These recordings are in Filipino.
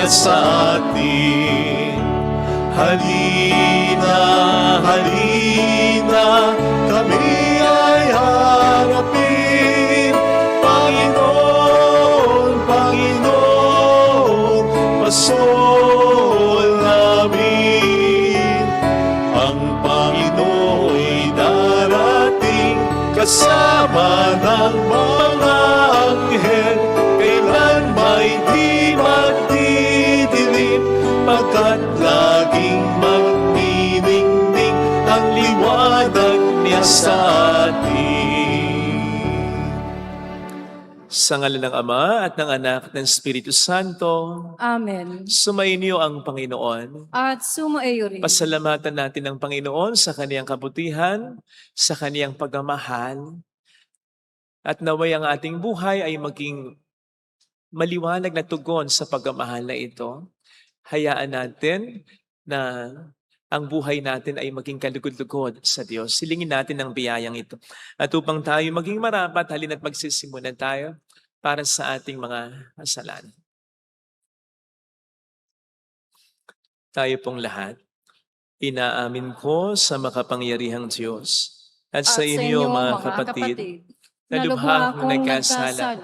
niya sa atin. Halina, halina, kami ay harapin. Panginoon, Panginoon, pasol namin. Ang Panginoon'y darating kasama ng mga anghel. Kailan may di magdidilim, pagkat laging magniningning ang liwanag niya sa atin. Sa ngalan ng Ama at ng Anak at ng Espiritu Santo. Amen. Sumainyo ang Panginoon. At sumaiyo rin. Pasalamatan natin ang Panginoon sa kaniyang kabutihan, sa kaniyang pagmamahal, at naway ang ating buhay ay maging maliwanag na tugon sa pagmamahal na ito. Hayaan natin na ang buhay natin ay maging kalugod-lugod sa Diyos. Silingin natin ang biyayang ito. At upang tayo maging marapat, halina't magsisimulan tayo para sa ating mga kasalanan. Tayo pong lahat, inaamin ko sa makapangyarihang Diyos at sa inyo mga kapatid, na lubha akong nagkasala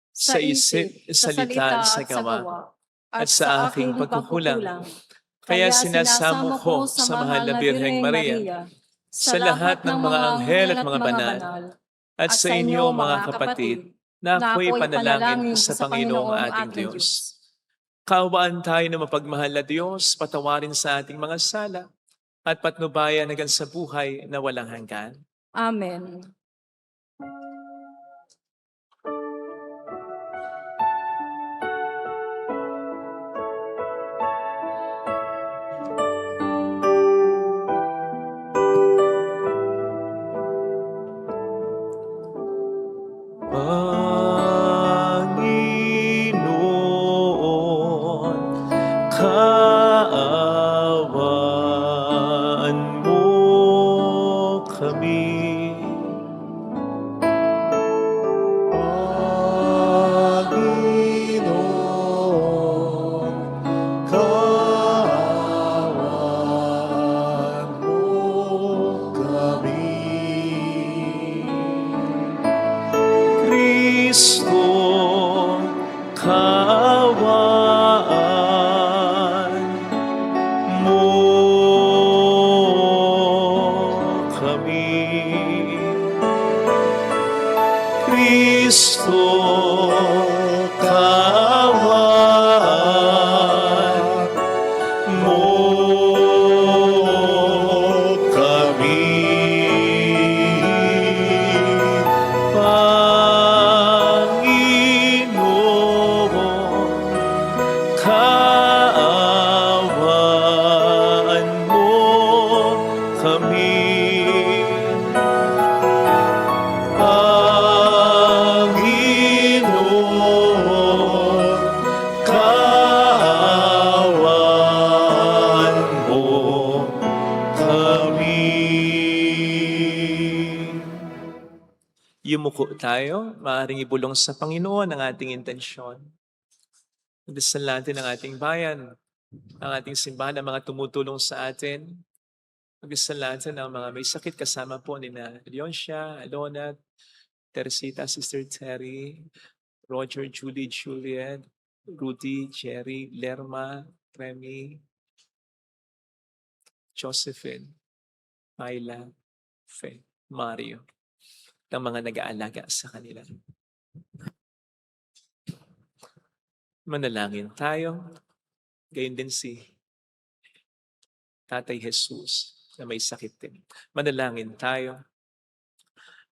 sa isip, salita, sa gawa, at sa aking pagkukulang. Kaya sinasamo ko sa mahal na Birheng Maria, sa lahat ng mga anghel at mga banal, at sa inyo mga kapatid, na ako'y panalangin sa Panginoong ating Diyos. Kaawaan tayo na mapagmahal na Diyos, patawarin sa ating mga sala, at patnubayan hanggang sa buhay na walang hanggan. Amen. Panginoon, kaawaan mo kami. Panginoon, kaawaan mo kami. Kristo, kaawaan mo kami. Kristo, kaawaan mo kami. Kaawaan mo kami. Panginoon, kaawaan mo kami. Yumuko tayo, maaaring ibulong sa Panginoon ang ating intensyon. Dasal natin ang ating bayan, ang ating simbahan, ang mga tumutulong sa atin. Magdasal natin ang mga may sakit kasama po ni Leoncia, Alona, Teresita, Sister Terry, Roger, Julie, Juliet, Rudy, Jerry, Lerma, Remy, Josephine, Myla, Fe, Mario, ng mga nag-aalaga sa kanila. Manalangin tayo. Gayon din si Tatay Jesus na may sakit din. Manalangin tayo.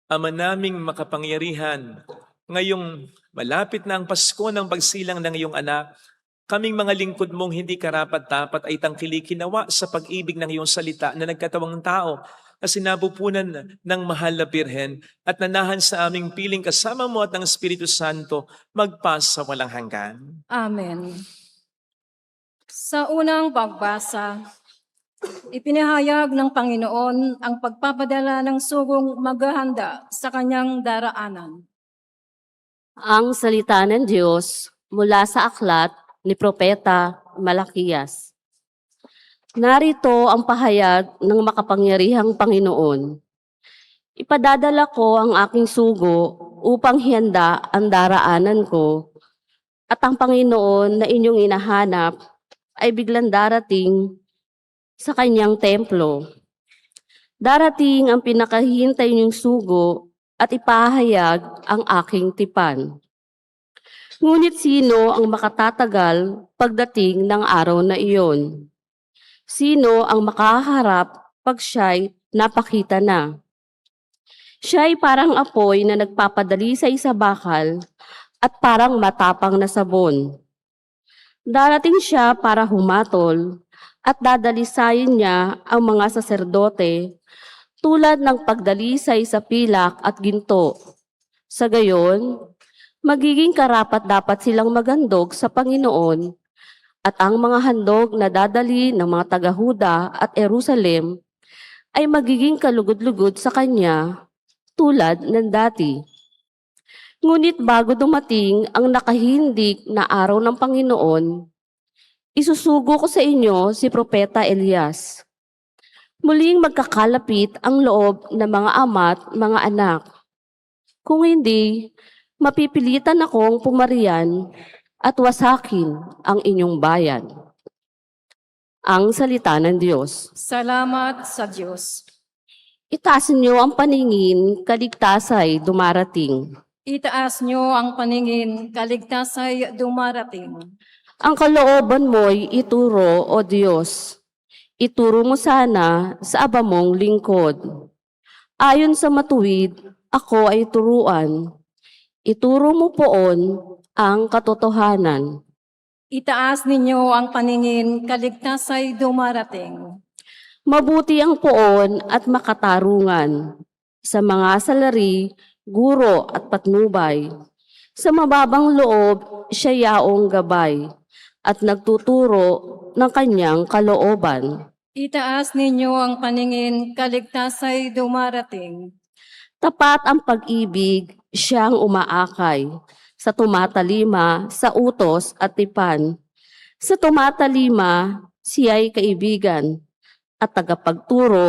Ama naming makapangyarihan, ngayong malapit na ang Pasko ng pagsilang ng iyong anak, kaming mga lingkod mong hindi karapat-dapat ay tangkilikin nawa sa pag-ibig ng iyong salita na nagkatawang tao na sinabupunan ng mahal na Birhen at nanahan sa aming piling kasama mo at ng Espiritu Santo magpasa walang hanggan. Amen. Sa unang pagbasa, ipinahayag ng Panginoon ang pagpapadala ng sugong maghahanda sa kanyang daraanan. Ang salita ng Diyos mula sa aklat ni Propeta Malakias. Narito ang pahayag ng makapangyarihang Panginoon. Ipadadala ko ang aking sugo upang hiyanda ang daraanan ko, at ang Panginoon na inyong inahanap ay biglang darating sa kanyang templo. Darating ang pinakahintay niyong sugo at ipahayag ang aking tipan. Ngunit sino ang makatatagal pagdating ng araw na iyon? Sino ang makaharap pag siya'y napakita na? Siya'y parang apoy na nagpapadali sa isa bakal at parang matapang na sabon. Darating siya para humatol at dadalisayin niya ang mga saserdote tulad ng pagdalisay sa pilak at ginto. Sa gayon, magiging karapat-dapat silang maghandog sa Panginoon, at ang mga handog na dadali ng mga taga-Huda at Jerusalem ay magiging kalugod-lugod sa Kanya tulad ng dati. Ngunit bago dumating ang nakahindik na araw ng Panginoon, isusugo ko sa inyo si Propeta Elias. Muling magkakalapit ang loob ng mga ama't mga anak. Kung hindi, mapipilitan akong pumarian at wasakin ang inyong bayan. Ang salita ng Diyos. Salamat sa Diyos. Itaas niyo ang paningin, kaligtasay dumarating. Itaas niyo ang paningin, kaligtasay dumarating. Ang kalooban mo'y ituro, O Diyos. Ituro mo sana sa aba mong lingkod. Ayon sa matuwid, ako ay turuan. Ituro mo poon ang katotohanan. Itaas ninyo ang paningin, kaligtasay dumarating. Mabuti ang poon at makatarungan. Sa mga salari, guro at patnubay. Sa mababang loob, siya yaong gabay at nagtuturo ng kanyang kalooban. Itaas ninyo ang paningin, kaligtasay dumarating. Tapat ang pag-ibig, siyang umaakay. Sa tumatalima, sa utos at tipan. Sa tumatalima, siya'y kaibigan at tagapagturo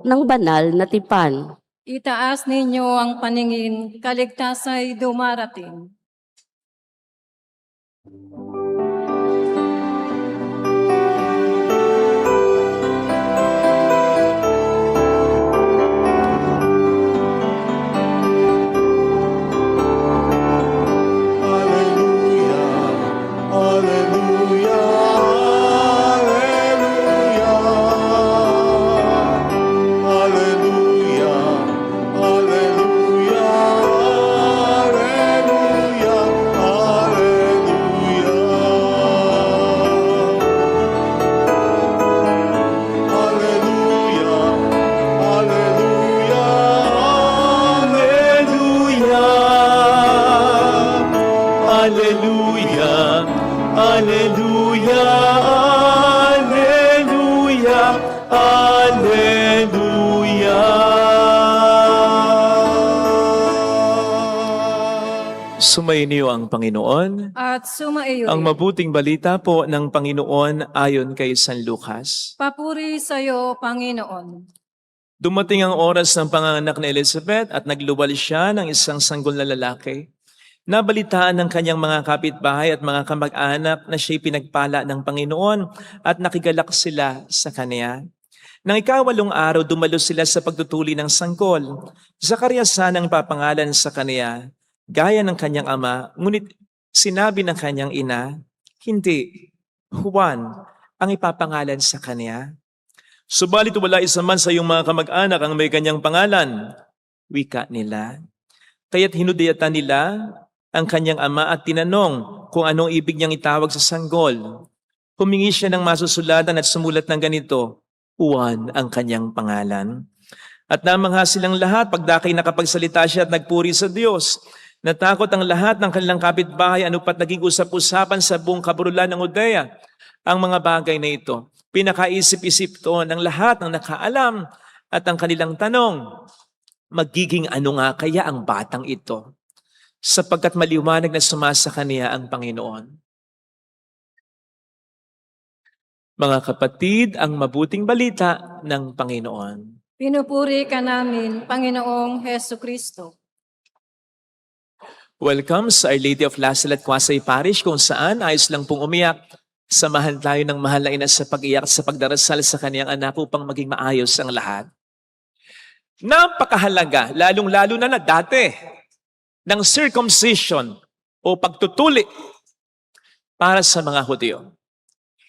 ng banal na tipan. Itaas ninyo ang paningin, kaligtasay dumarating. Alleluia, Alleluia, Alleluia, Alleluia. Sumainyo ang Panginoon. At sumaiyo Ang rin. mabuting balita po ng Panginoon ayon kay San Lucas. Papuri sa iyo, Panginoon. Dumating ang oras ng panganganak ni Elizabeth at nagluwal siya ng isang sanggol na lalaki. Nabalitaan ng kanyang mga kapitbahay at mga kamag-anak na siya'y pinagpala ng Panginoon at nakigalak sila sa kanya. Nang ikawalong araw, dumalo sila sa pagtutuli ng sanggol. Zacarias ang papangalan sa kanya, gaya ng kanyang ama, ngunit sinabi ng kanyang ina, hindi, Juan ang ipapangalan sa kanya. Subalit wala isa man sa iyong mga kamag-anak ang may kanyang pangalan, wika nila. Kaya't hinudayatan nila ang kanyang ama at tinanong kung anong ibig niyang itawag sa sanggol. Humingi siya ng masusulatan at sumulat ng ganito, Juan ang kanyang pangalan. At namangha silang lahat pagdakay nakapagsalita siya at nagpuri sa Diyos. Natakot ang lahat ng kanilang kapitbahay, ano pat naging usap-usapan sa buong kaburulan ng Judea ang mga bagay na ito. Pinakaisip-isip to ng lahat ng nakaalam at ang kanilang tanong, magiging ano nga kaya ang batang ito? Sapagkat maliwanag na sumasa kaniya ang Panginoon. Mga kapatid, ang mabuting balita ng Panginoon. Pinupuri ka namin, Panginoong Heso Kristo. Welcome sa Our Lady of Lasalle at Quasay Parish kung saan ayos lang pong umiyak. Samahan tayo ng mahal na ina sa pag-iyak at sa pagdarasal sa kaniyang anak upang maging maayos ang lahat. Napakahalaga, lalong-lalo na dati, ng circumcision o pagtutuli para sa mga Hudyo.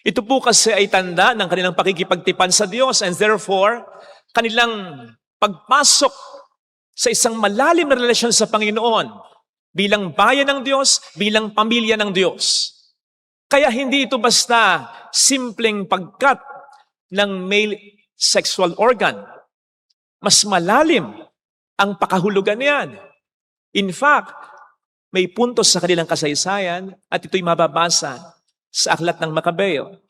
Ito po kasi ay tanda ng kanilang pakikipagtipan sa Diyos and therefore, kanilang pagpasok sa isang malalim na relasyon sa Panginoon bilang bayan ng Diyos, bilang pamilya ng Diyos. Kaya hindi ito basta simpleng pagkat ng male sexual organ. Mas malalim ang pakahulugan niyan. In fact, may puntos sa kanilang kasaysayan at ito'y mababasa sa aklat ng Makabeo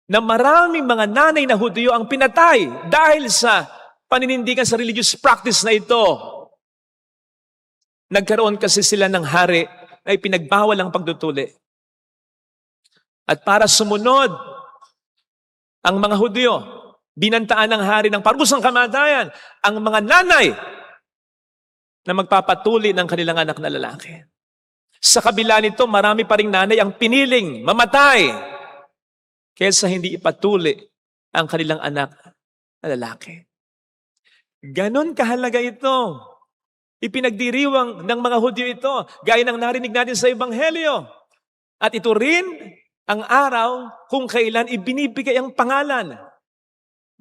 na maraming mga nanay na Hudyo ang pinatay dahil sa paninindigan sa religious practice na ito. Nagkaroon kasi sila ng hari na ipinagbawal ang pagtutuli. At para sumunod ang mga Hudyo, binantaan ng hari ng parusang kamatayan ang mga nanay na magpapatuli ng kanilang anak na lalaki. Sa kabila nito, marami pa ring nanay ang piniling mamatay kaysa hindi ipatuli ang kanilang anak na lalaki. Ganon kahalaga ito. Ipinagdiriwang ng mga Hudyo ito, gaya ng narinig natin sa Ebanghelyo. At ito rin ang araw kung kailan ibinibigay ang pangalan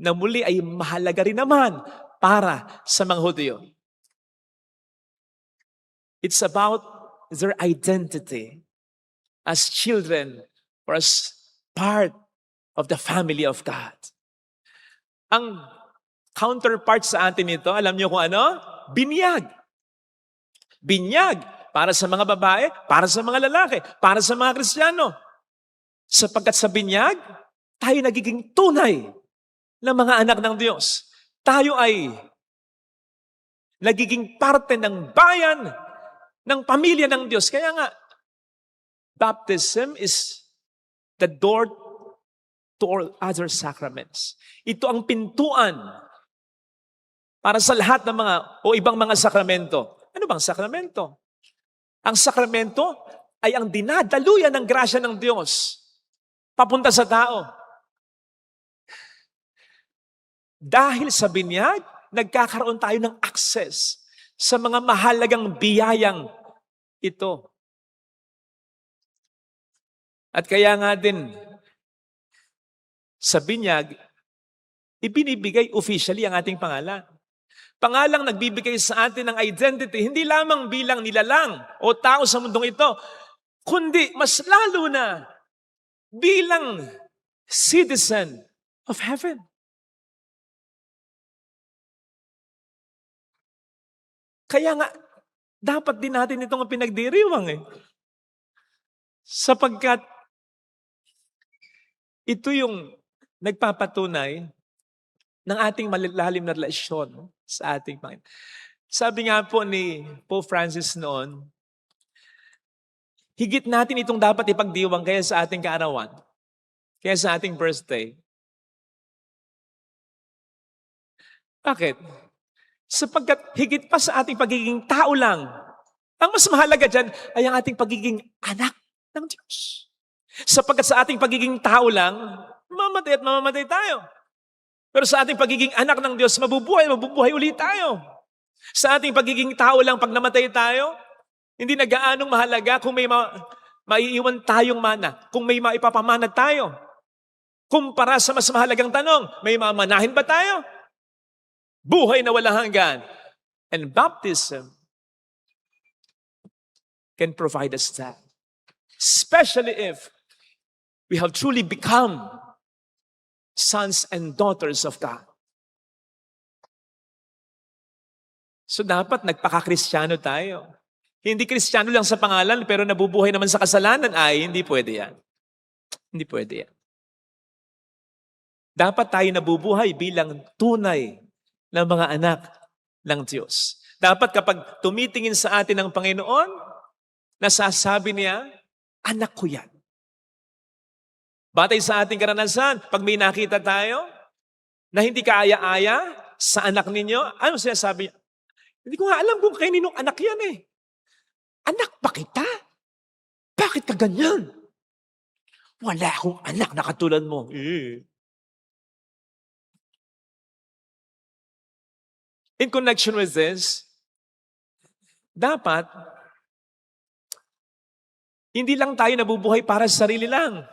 na muli ay mahalaga rin naman para sa mga Hudyo. It's about their identity as children or as part of the family of God. Ang counterpart sa atin ito, alam niyo kung ano? Binyag. Binyag para sa mga babae, para sa mga lalaki, para sa mga Kristiyano. Sapagkat sa binyag, tayo nagiging tunay na mga anak ng Diyos. Tayo ay nagiging parte ng bayan, ng pamilya ng Diyos. Kaya nga, baptism is the door to all other sacraments. Ito ang pintuan para sa lahat ng mga o ibang mga sakramento. Ano bang sakramento? Ang sakramento ay ang dinadaluyan ng grasya ng Diyos papunta sa tao. Dahil sa binyag, nagkakaroon tayo ng access sa mga mahalagang biyayang ito. At kaya nga din, sa binyag, ibinibigay officially ang ating pangalan. Pangalang nagbibigay sa atin ng identity, hindi lamang bilang nilalang o tao sa mundong ito, kundi mas lalo na bilang citizen of heaven. Kaya nga, dapat din natin itong pinagdiriwang Sapagkat ito yung nagpapatunay ng ating malalim na relasyon sa ating Panginoon. Sabi nga po ni Pope Francis noon, higit natin itong dapat ipagdiwang kaya sa ating kaarawan, kaya sa ating birthday. Bakit? Sapagkat higit pa sa ating pagiging tao lang, ang mas mahalaga dyan ay ang ating pagiging anak ng Diyos. Sapagkat sa ating pagiging tao lang, mamamatay at mamamatay tayo. Pero sa ating pagiging anak ng Diyos, mabubuhay ulit tayo. Sa ating pagiging tao lang, pag namatay tayo, hindi na gaanong mahalaga kung may maiiwan tayong mana, kung may maipapamana tayo. Kumpara sa mas mahalagang tanong, may mamanahin ba tayo? Buhay na walang hanggan. And baptism can provide us that. Especially if we have truly become sons and daughters of God. So dapat nagpaka-Kristiyano tayo. Hindi Kristiyano lang sa pangalan pero nabubuhay naman sa kasalanan, ay hindi pwede yan. Hindi pwede yan. Dapat tayo nabubuhay bilang tunay na mga anak ng Diyos. Dapat kapag tumitingin sa atin ang Panginoon, nasasabi niya, anak ko yan. Batay sa ating karanasan, pag may nakita tayo na hindi kaaya-aya sa anak ninyo, ano sinasabi niya? Hindi ko nga alam kung kaninong anak yan eh. Anak ba kita? Bakit ka ganyan? Wala akong anak na katulad mo. In connection with this, dapat hindi lang tayo nabubuhay para sa sarili lang.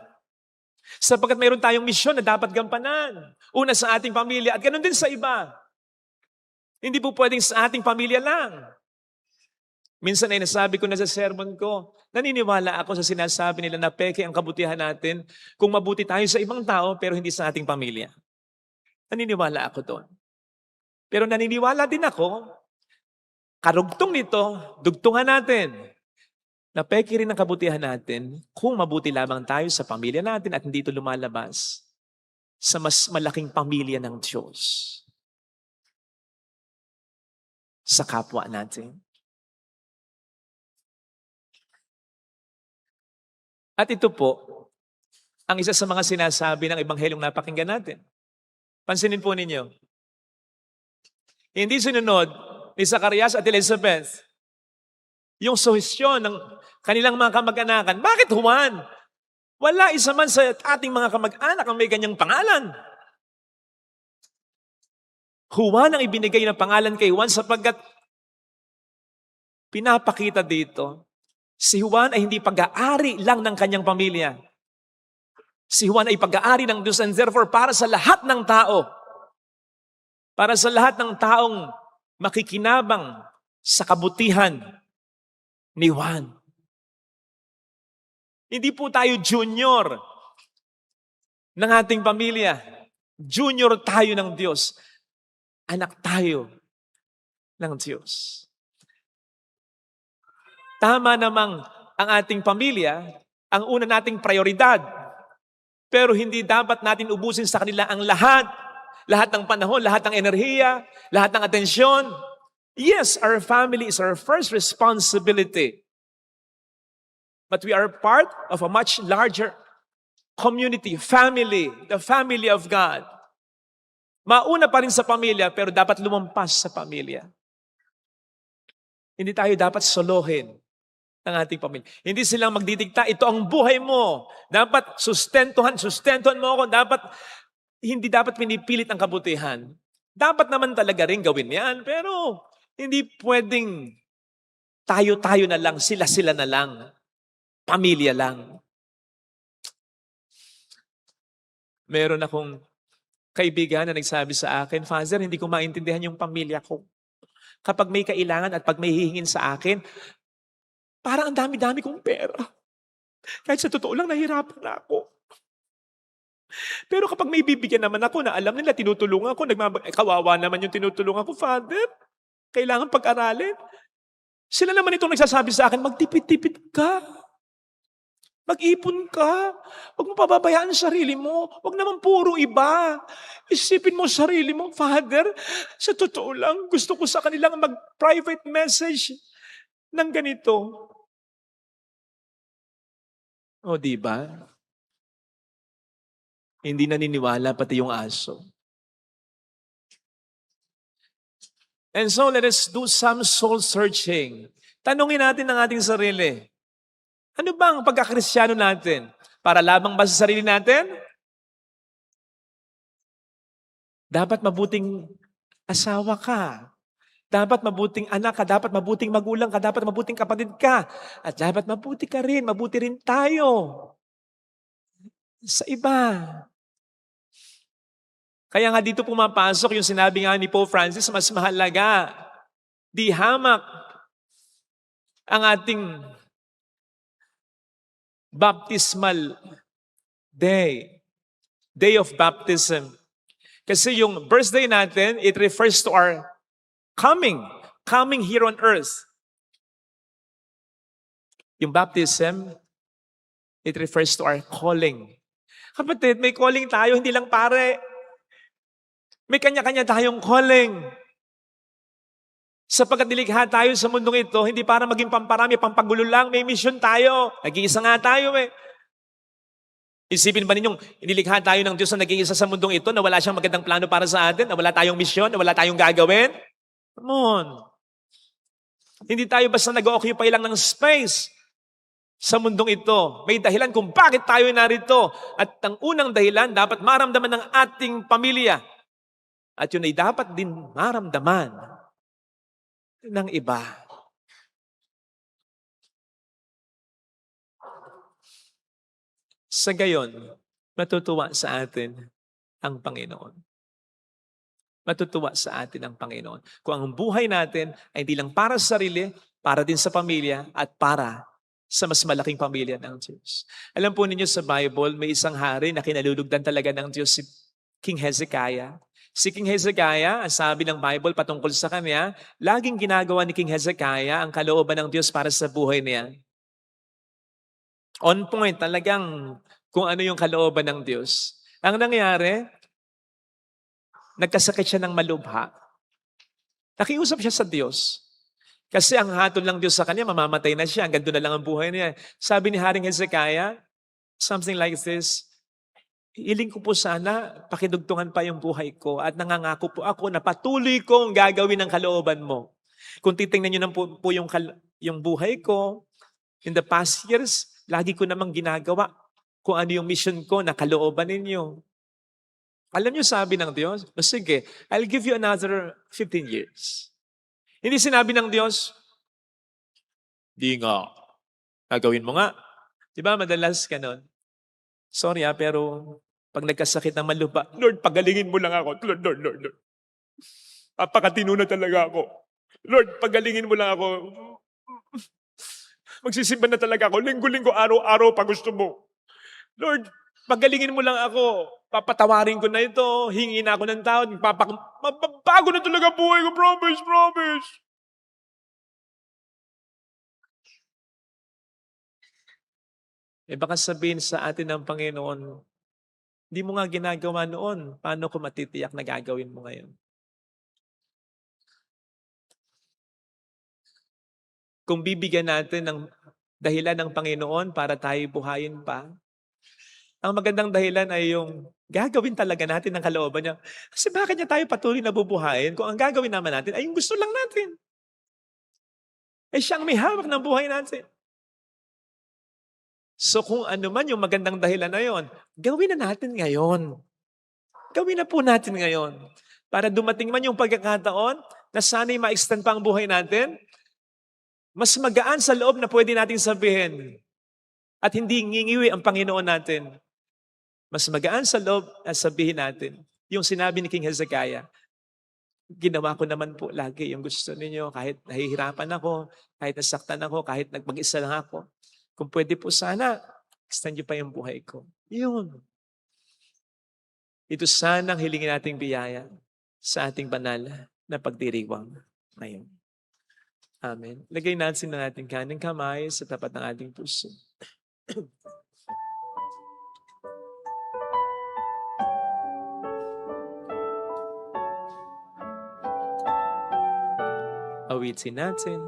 Sapagkat mayroon tayong misyon na dapat gampanan. Una sa ating pamilya at ganun din sa iba. Hindi po pwedeng sa ating pamilya lang. Minsan ay nasabi ko na sa sermon ko, naniniwala ako sa sinasabi nila na peke ang kabutihan natin kung mabuti tayo sa ibang tao pero hindi sa ating pamilya. Naniniwala ako doon. Pero naniniwala din ako, karugtong nito, dugtungan natin, na peke rin ang kabutihan natin kung mabuti lamang tayo sa pamilya natin at hindi ito lumalabas sa mas malaking pamilya ng Diyos. Sa kapwa natin. At ito po, ang isa sa mga sinasabi ng Ebanghelyong napakinggan natin. Pansinin po ninyo. Hindi sinunod ni Zacarias at Elizabeth yung suhestyon ng kanilang mga kamag-anakan. Bakit Juan? Wala isa man sa ating mga kamag-anak ang may ganyang pangalan. Juan ang ibinigay na pangalan kay Juan sapagkat pinapakita dito, si Juan ay hindi pag-aari lang ng kanyang pamilya. Si Juan ay pag-aari ng Diyos and therefore para sa lahat ng tao. Para sa lahat ng taong makikinabang sa kabutihan ni Juan. Hindi po tayo junior ng ating pamilya. Junior tayo ng Diyos. Anak tayo ng Diyos. Tama namang ang ating pamilya, ang una nating prioridad. Pero hindi dapat natin ubusin sa kanila ang lahat. Lahat ng panahon, lahat ng enerhiya, lahat ng atensyon. Yes, our family is our first responsibility. But we are part of a much larger community, family, the family of God. Mauna pa rin sa pamilya, pero dapat lumampas sa pamilya. Hindi tayo dapat solohin ng ating pamilya. Hindi silang magdidikta, ito ang buhay mo. Dapat sustentuhan mo ako. Hindi dapat pinipilit ang kabutihan. Dapat naman talaga rin gawin yan, pero hindi pwedeng tayo-tayo na lang, sila-sila na lang, pamilya lang. Meron akong kaibigan na nagsabi sa akin, Father, hindi ko maintindihan yung pamilya ko. Kapag may kailangan at pag may hihingin sa akin, parang ang dami-dami kong pera. Kahit sa totoo lang, nahihirapan na ako. Pero kapag may bibigyan naman ako na alam nila, tinutulungan ko, kawawa naman yung tinutulungan ko, Father, kailangan pag-aralin. Sila naman itong nagsasabi sa akin, magtipid-tipid ka. Mag-ipon ka. Huwag mo pababayaan ang sarili mo. Huwag naman puro iba. Isipin mo sarili mo, Father. Sa totoo lang, gusto ko sa kanilang mag-private message ng ganito. O, diba? Hindi naniniwala pati yung aso. And so, let us do some soul searching. Tanungin natin ang ating sarili. Ano ba ang pagkakristyano natin? Para lamang ba sa sarili natin? Dapat mabuting asawa ka. Dapat mabuting anak ka. Dapat mabuting magulang ka. Dapat mabuting kapatid ka. At dapat mabuti ka rin. Mabuti rin tayo. Sa iba. Kaya nga dito pumapasok yung sinabi nga ni Pope Francis, mas mahalaga, di hamak ang ating baptismal day, day of baptism. Kasi yung birthday natin, it refers to our coming here on earth. Yung baptism, it refers to our calling. Kapatid, may calling tayo, hindi lang pare. May kanya-kanya tayong calling. Sapagkat nilikha tayo sa mundong ito, hindi para maging pamparami, pampagulo lang, may mission tayo. Nag-iisa nga tayo eh. Isipin ba ninyong inilikha tayo ng Diyos na naging isa sa mundong ito na wala siyang magandang plano para sa atin, na wala tayong misyon, na wala tayong gagawin? Come on. Hindi tayo basta nag-occupy lang ng space sa mundong ito. May dahilan kung bakit tayo narito. At ang unang dahilan, dapat maramdaman ng ating pamilya. At yun ay dapat din maramdaman ng iba. Sa gayon, matutuwa sa atin ang Panginoon. Matutuwa sa atin ang Panginoon. Kung ang buhay natin ay hindi lang para sa sarili, para din sa pamilya, at para sa mas malaking pamilya ng Diyos. Alam po ninyo sa Bible, may isang hari na kinalulugdan talaga ng Diyos, si King Hezekiah. Si King Hezekiah, ang sabi ng Bible patungkol sa kanya, laging ginagawa ni King Hezekiah ang kalooban ng Diyos para sa buhay niya. On point, talagang kung ano yung kalooban ng Diyos. Ang nangyari, nagkasakit siya ng malubha. Nakiusap siya sa Diyos. Kasi ang hatol ng Diyos sa kanya, mamamatay na siya. Hanggang doon na lang ang buhay niya. Sabi ni Haring Hezekiah, something like this, hiling ko po sana, pakidugtungan pa yung buhay ko at nangangako po ako na patuloy kong gagawin ang kalooban mo. Kung titingnan nyo po yung buhay ko, in the past years, lagi ko namang ginagawa kung ano yung mission ko na kalooban ninyo. Alam niyo sabi ng Diyos, sige, I'll give you another 15 years. Hindi sinabi ng Diyos, di nga, gagawin mo nga. Diba madalas ganun? Sorry pero pag nagkasakit ng malupa, Lord, pagalingin mo lang ako. Lord. Apakatino na talaga ako. Lord, pagalingin mo lang ako. Magsisimba na talaga ako. Linggo-linggo, araw-araw pa gusto mo. Lord, pagalingin mo lang ako. Papatawarin ko na ito. Hingi na ako ng tao. Mababago na talaga buhay ko. Promise. Baka sabihin sa atin ng Panginoon, hindi mo nga ginagawa noon. Paano ko matitiyak na gagawin mo ngayon? Kung bibigyan natin ng dahilan ng Panginoon para tayo buhayin pa, ang magandang dahilan ay yung gagawin talaga natin ng kalooban niya. Kasi bakit niya tayo patuloy na bubuhayin kung ang gagawin naman natin ay yung gusto lang natin? Siyang may hawak ng buhay natin. So kung ano man yung magandang dahilan na yon, gawin na natin ngayon. Gawin na po natin ngayon. Para dumating man yung pagkakataon na sana'y ma-extend pa ang buhay natin, mas magaan sa loob na pwede natin sabihin at hindi ngingiwi ang Panginoon natin. Mas magaan sa loob na sabihin natin yung sinabi ni King Hezekiah, ginawa ko naman po lagi yung gusto ninyo kahit nahihirapan ako, kahit nasaktan ako, kahit nagpag-isa lang ako. Kung pwede po sana, extend nyo pa yung buhay ko. Yun. Ito sanang hilingin nating biyaya sa ating banal na pagdiriwang ngayon. Amen. Lagay natin ang ating kanang kamay sa tapat ng ating puso. Awitin natin.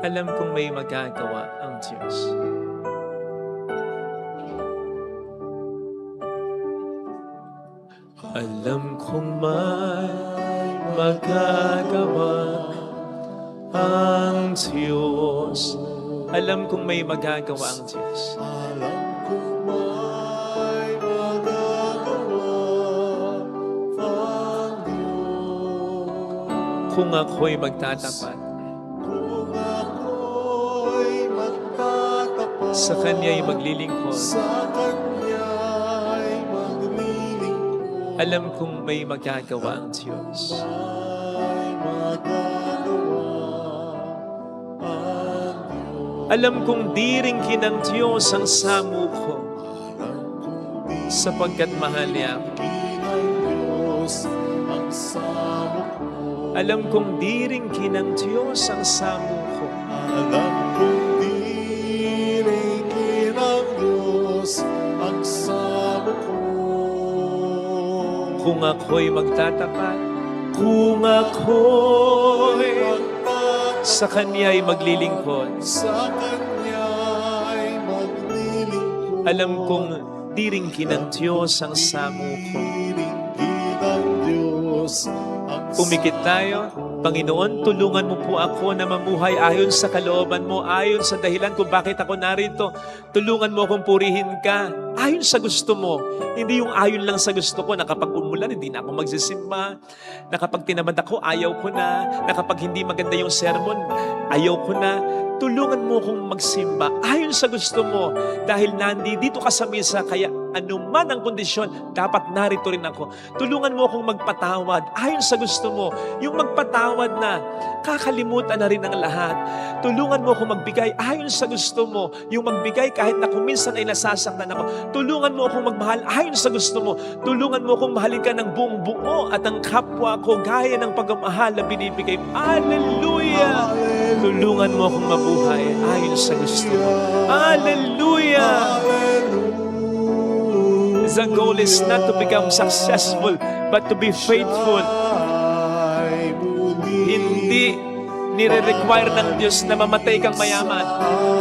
Alam kong may magagawa ang Diyos. Alam kong may magagawa ang Diyos. Alam kong may magagawa ang Diyos. Alam kong may magagawa ang Diyos. Kung ako'y magtatapat Kung ako'y magtatapat sa Kanya'y maglilingkod, sa Kanya'y maglilingkod, alam kong may magagawa ang Diyos. may magagawa ang Diyos. Alam kong di rin kinang Diyos ang samo ko, Alam kong di sapagkat mahal niya ako. ng Diyos ang samo ko. Alam kong di rin kinang Diyos ang samo ko. Alam kong di rin ng Diyos ang samo ko. Kung ako'y magtatapat, kung ako'y sa Kanya'y maglilingkod, sa Kanya'y maglilingkod, Alam kong diringkin ng Diyos ang samo ko. Diringgin ng Diyos ang Pumikit tayo. Panginoon, tulungan mo po ako na mamuhay ayon sa kalooban mo, ayon sa dahilan kung bakit ako narito. Tulungan mo akong purihin ka ayon sa gusto mo. Hindi yung ayon lang sa gusto ko na kapag umulan, hindi na ako magsisimba. Na kapag tinamad ako, ayaw ko na. Na kapag hindi maganda yung sermon, ayaw ko na. Tulungan mo akong magsimba ayon sa gusto mo. Dahil nandito ka sa misa, kaya anuman ang kondisyon, dapat narito rin ako. Tulungan mo akong magpatawad ayon sa gusto mo. Yung magpatawad na kakalimutan na rin ang lahat. Tulungan mo akong magbigay ayon sa gusto mo. Yung magbigay kahit na kung minsan ay nasasaktan ako. Tulungan mo akong magmahal ayon sa gusto mo. Tulungan mo akong mahalin ka ng buong buo at ang kapwa ko gaya ng pagmamahal na binibigay. Hallelujah! Tulungan mo akong mabuhay ayon sa gusto mo. Hallelujah! The goal is not to become successful, but to be faithful. Hindi nire-require ng Diyos na mamatay kang mayaman.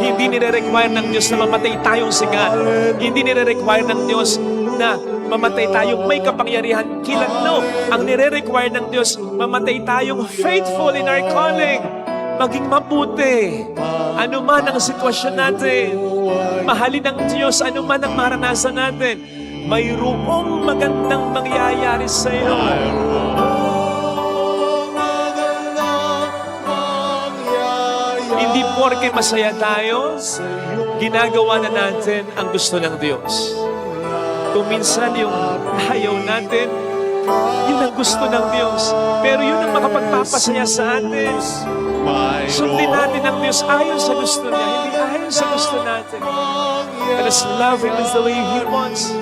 Hindi nire-require ng Diyos na mamatay tayong sigat. Hindi nire-require ng Diyos na mamatay tayong may kapangyarihan kilat. No, ang nire-require ng Diyos, mamatay tayong faithful in our calling. Maging mabuti. Ano man ang sitwasyon natin. Mahalin ng Diyos, ano man ang maranasan natin. Mayroong magandang mangyayari sa iyo. Hindi porke masaya tayo, ginagawa na natin ang gusto ng Diyos. Kung minsan yung ayaw natin, yun ang gusto ng Diyos. Pero yun ang makapagpapasaya sa atin. Sundin natin ang Diyos ayon sa gusto niya, hindi ayon sa gusto natin. Let us love Him as the way He wants.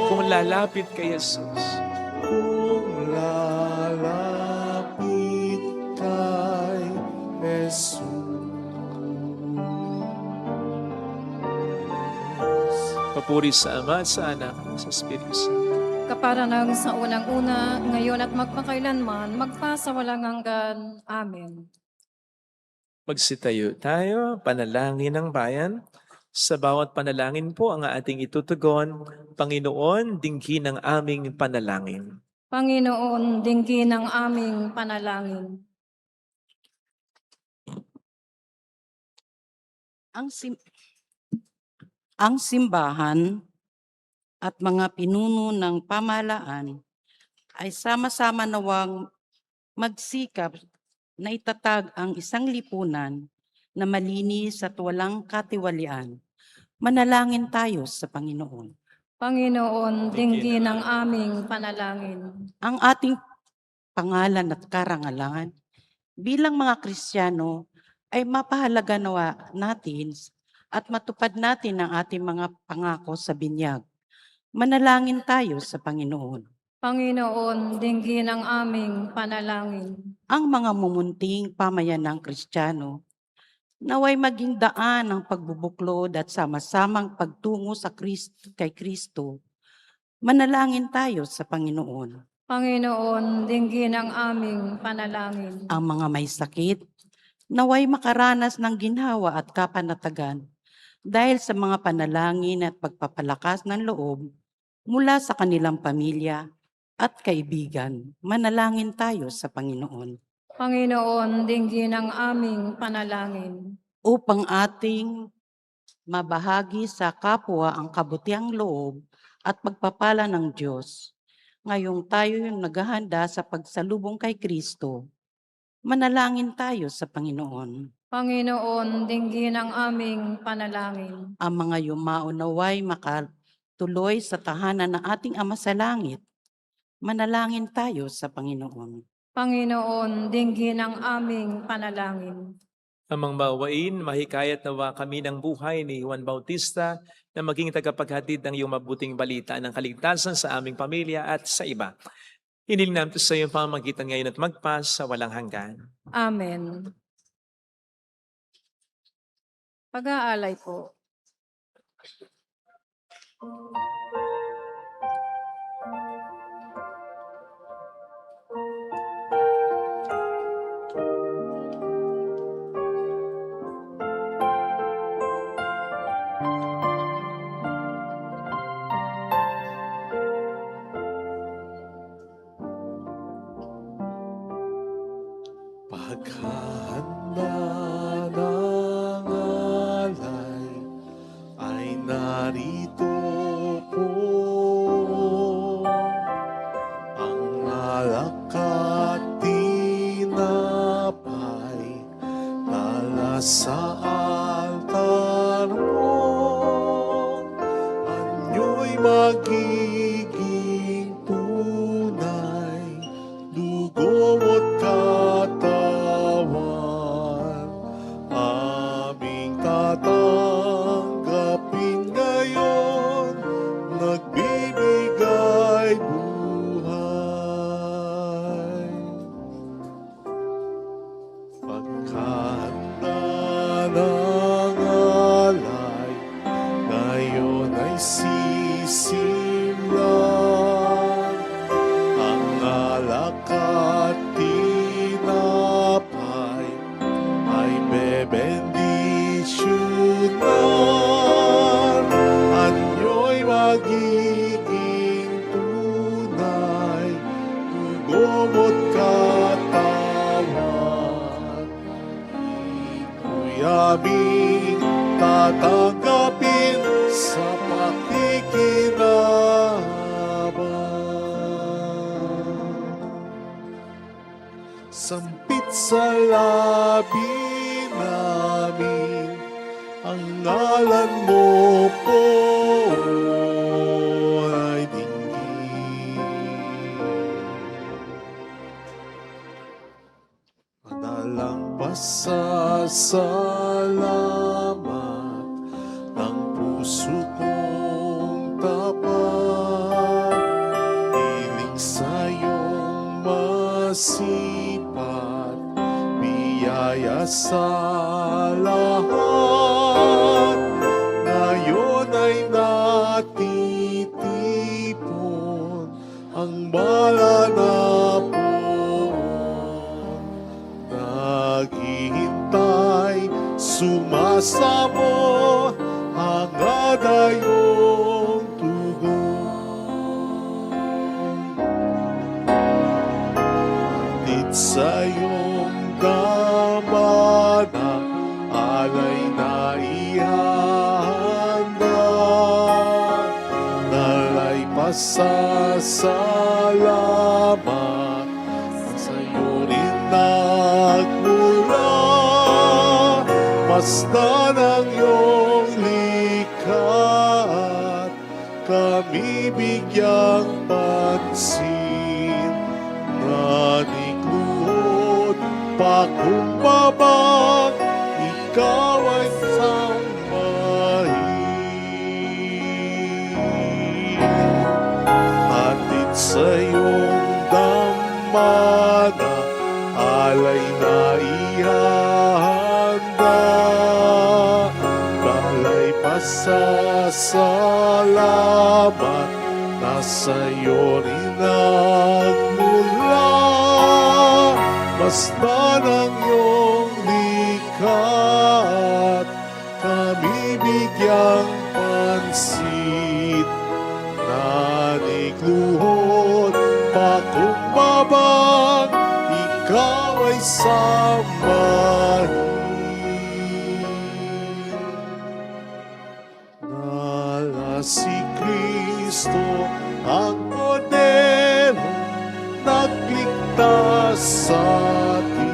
Kung lalapit kay Jesus, kung lalapit kay Jesus. papuri sa Ama, sa Anak, sa Espiritu Santo. Kapara ng sa unang-una, ngayon at magpakailanman, magpasawalang hanggan. Amen. Magsitayo tayo, panalangin ng bayan. Sa bawat panalangin po ang ating itutugon. Panginoon, dinggin ang aming panalangin. Panginoon, dinggin ang aming panalangin. Ang simbahan at mga pinuno ng pamahalaan ay sama-sama nawang magsikap na itatag ang isang lipunan na malinis at walang katiwalian. Manalangin tayo sa Panginoon. Panginoon, dinggin ang aming panalangin. Ang ating pangalan at karangalan bilang mga Kristiyano ay mapahalaga nawa natin at matupad natin ang ating mga pangako sa binyag. Manalangin tayo sa Panginoon. Panginoon, dinggin ang aming panalangin. Ang mga mumunting pamayanang Kristiyano naway maging daan ng pagbubuklod at sama-samang pagtungo sa kay Kristo. Manalangin tayo sa Panginoon. Panginoon, dinggin ang aming panalangin. Ang mga may sakit naway makaranas ng ginhawa at kapanatagan dahil sa mga panalangin at pagpapalakas ng loob mula sa kanilang pamilya at kaibigan. Manalangin tayo sa Panginoon. Panginoon, dinggin ang aming panalangin. Upang ating mabahagi sa kapwa ang kabutiang loob at pagpapala ng Diyos. Ngayong tayo yung naghahanda sa pagsalubong kay Kristo, manalangin tayo sa Panginoon. Panginoon, dinggin ang aming panalangin. Ang mga yumao naway makatuloy sa tahanan ng ating Ama sa Langit, manalangin tayo sa Panginoon. Panginoon, dinggin ang aming panalangin. Amang bawain, mahikayat nawa kami ng buhay ni Juan Bautista na maging tagapaghatid ng iyong mabuting balita ng kaligtasan sa aming pamilya at sa iba. Hiniling namin sa iyong pamamagitan ngayon at magpas sa walang hanggan. Amen. Pag-aalay po. paghahanda ng alay ay narito po. Ang alak at tinapay dala sa altar mo. Anyo'y magiging tunay, dugo mo't katawan. Aming tatanggapin ngayon, nagbibigay buhay. Pagkahanda ng alay, ngayon ay sisimlan. Ang alak at tinapay ay bebendisyonan. Anyo'y magiging tunay, dugo mo't katawan. Ito'y aming tatanggapin sa pakikinabang. Sampit sa labi namin ang ngalan mo po ay dinggin. Madalang pasasalamat ng puso kong tapat, hiling sa'yong masipat, biyaya sa lahat. Ngayon ay natitipon ang bala na puon. Naghihintay, sumasamo, hangad ay iyong tugon. Hatid sa iyong damana, alay na ihanda. Nalay pasasalamat, sa'yo rin nagmula. Masdan ang iyong likha at kami bigyang pansin. Nanikluhod, pakumbabang, ikaw ay sambahin. Hatid sa iyong damana, alay na ihanda. Balay pasasalamat, nasa iyo rin nagmula. Masdan ang iyong likha at kami bigyang pansin. Nanikluhod, pakumbabang, ikaw ay sambahin. Nala si Kristo ang Kordero, nagligtas sa atin.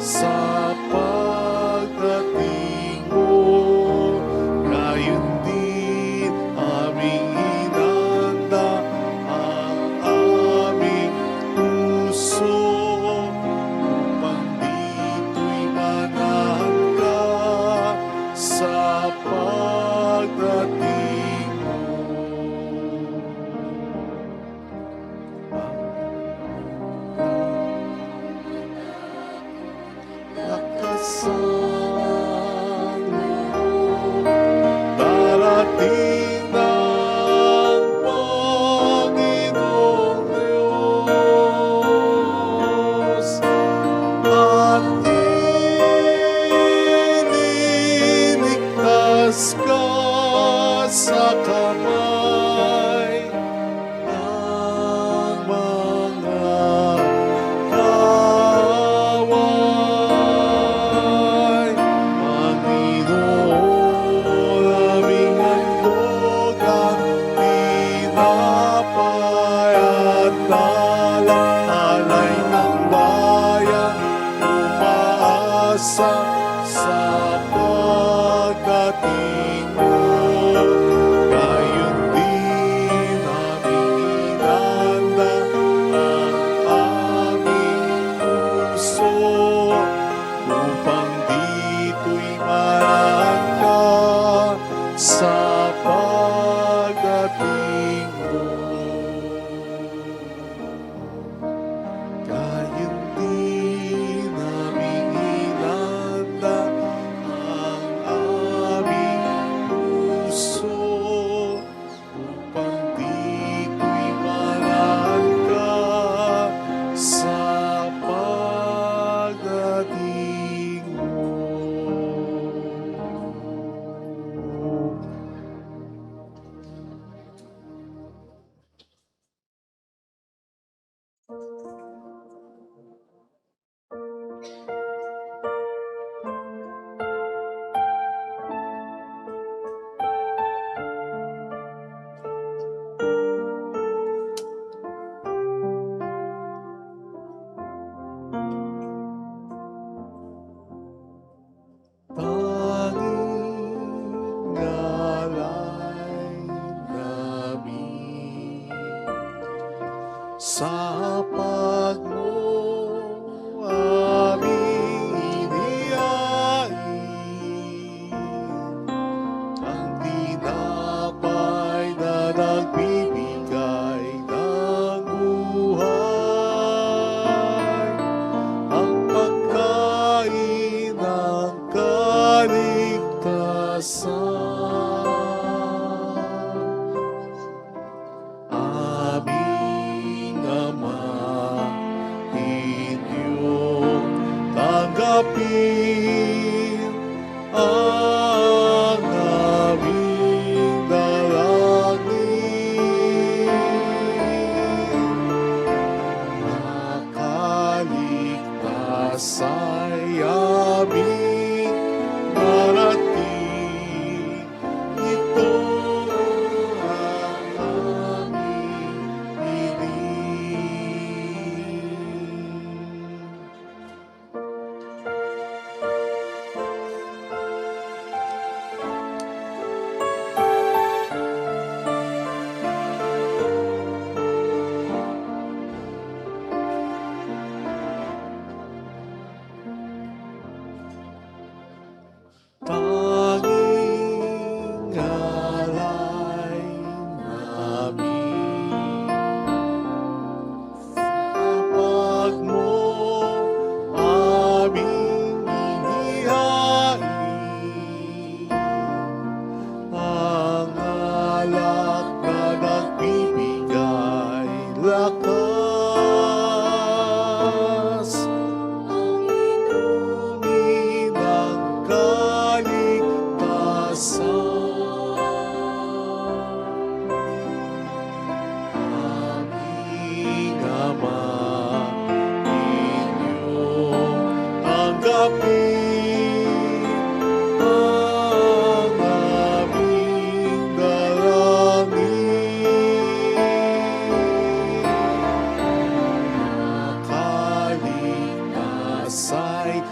sa pagdating mo. Gayon din aming inanda ang aming puso upang dito'y manahan ka sa pagdating mo. Lakasan mo, darating ng Panginoong Diyos at ililigtas ka sa kamay ng mga kaaway. Panginoon, aming handog ang tinapay at alay ng bayan, umaasa sa pagdating mo. Gayon din aming inanda ang aming puso upang dito'y manahan ka sa pagdating mo. Gayon din aming inanda ang aming puso upang dito'y manahan ka sa pagdating mo. Tanging alay namin sa hapag mo aming inihain ang tinapay na nagbibigay ng buhay, ang pagkain ng kaligtasan. Aming Ama, inyong tanggapin ang aming dalangin. Makaligtas ay aming marating, ito ang aming hiling. Tanging alay namin sa hapag mo aming inihain ang alak na nagbibigay lakas, ang inumin ng kaligtasan. Aming Ama, inyong tanggapin ang aming dalangin. Makaligtas ay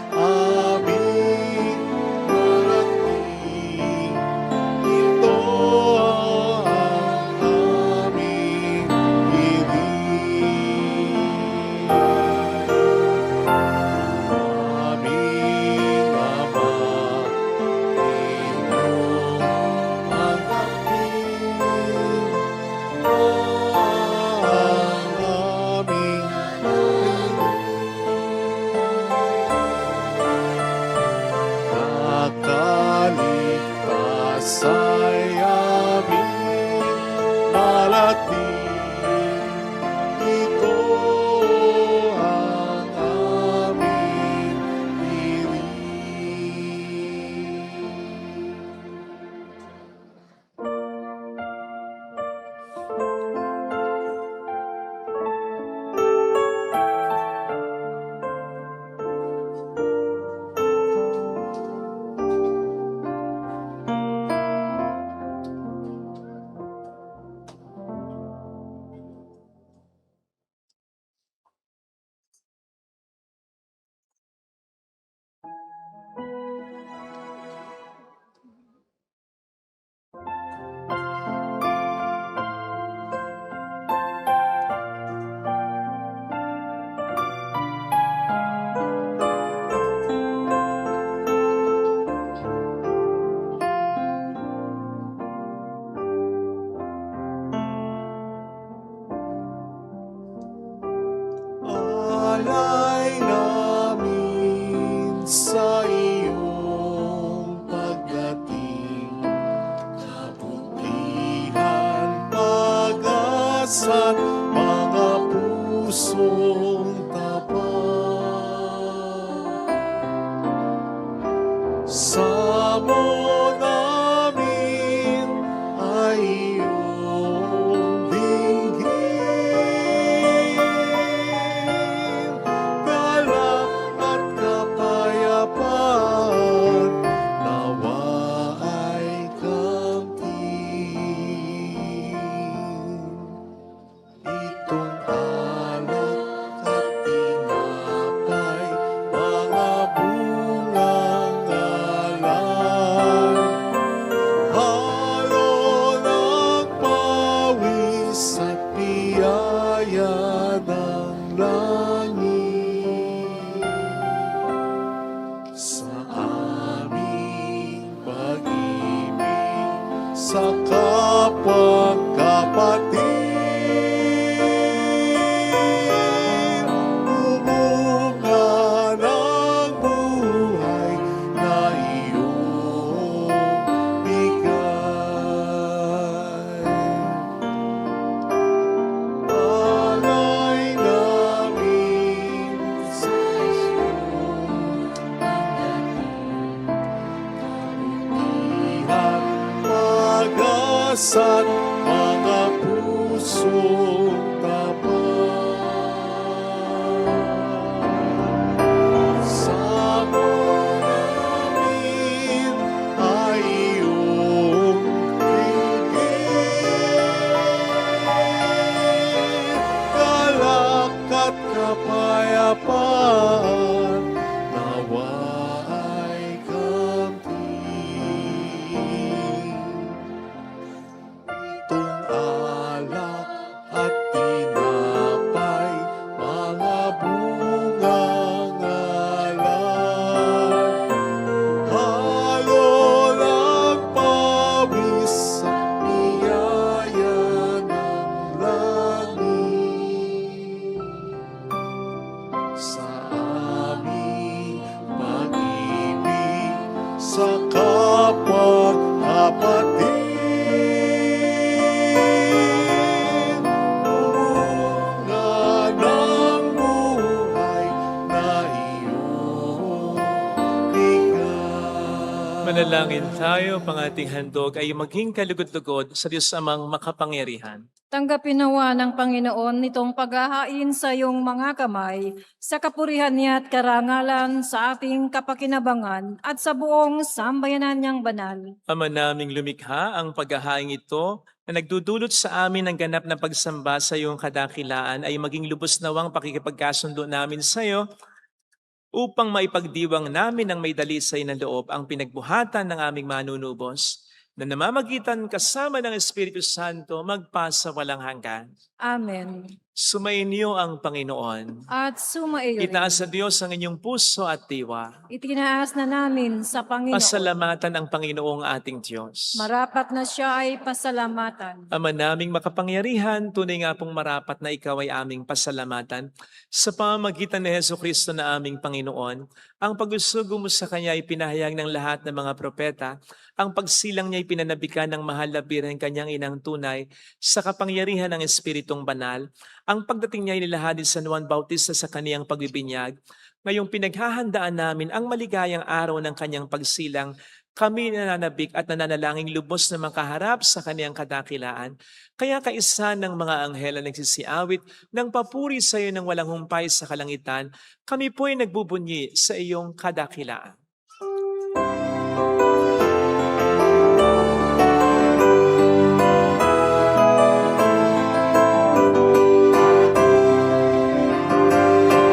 sa iyong pagdating. Kabutihan, pag-asa, mga pusong tapat. Samo namin ay iyong dinggin. Galak at kapayapaan, nawa ay kamtin. Itong alak at tinapay, mga bungang alay. Halo ng pawis at biyaya ng langit. Sa aming pag-ibig sa kapwang kapatid, bumunga ng buhay na iyong bigay. Alay namin sa iyong kabutihan, pag-asa't mga pusong tapat. Samo namin ay iyong dinggin. Galak at kapayapaan, nawa ay kamtin. Itong alak at tinapay, mga bungang alay. Halo ng pawis at biyaya ng langit. Sa aming pag-ibig sa kapwang kapatid, bumunga ng buhay na iyong bigay. Manalangin tayo, pang ating handog ay maging kalugod-lugod sa Diyos Amang makapangyarihan. Tanggapin nawa ng Panginoon nitong paghahain sa iyong mga kamay, sa kapurihan niya at karangalan sa ating kapakinabangan at sa buong sambayanan niyang banal. Ama naming lumikha, ang paghahaing ito na nagdudulot sa amin ng ganap na pagsamba sa iyong kadakilaan ay maging lubos nawang pakikipagkasundo namin sa iyo upang maipagdiwang namin ng may dalisay na loob ang pinagbuhatan ng aming manunubos na namamagitan kasama ng Espiritu Santo magpasa walang hanggan. Amen. Sumainyo ang Panginoon. At sumaiyo rin. Itaas sa Diyos ang inyong puso at diwa. Itinaas na namin sa Panginoon. Pasalamatan ang Panginoong ating Diyos. Marapat na siya ay pasalamatan. Ama naming makapangyarihan, tunay nga pong marapat na ikaw ay aming pasalamatan. Sa pamamagitan ni Jesucristo na aming Panginoon, ang pagsusugo mo sa Kanya ay pinahayag ng lahat ng mga propeta. Ang pagsilang niya ay pinanabikan ng mahal na birhen kanyang inang tunay sa kapangyarihan ng Espiritong Banal. Ang pagdating niya ay nilahadin sa Juan Bautista sa kaniyang pagbibinyag. Ngayong pinaghahandaan namin ang maligayang araw ng kanyang pagsilang, kami nananabik at nananalangin lubos na makaharap sa kaniyang kadakilaan. Kaya kaisa ng mga anghel na nagsisiawit ng papuri sa iyo ng walang humpay sa kalangitan, kami po'y nagbubunyi sa iyong kadakilaan.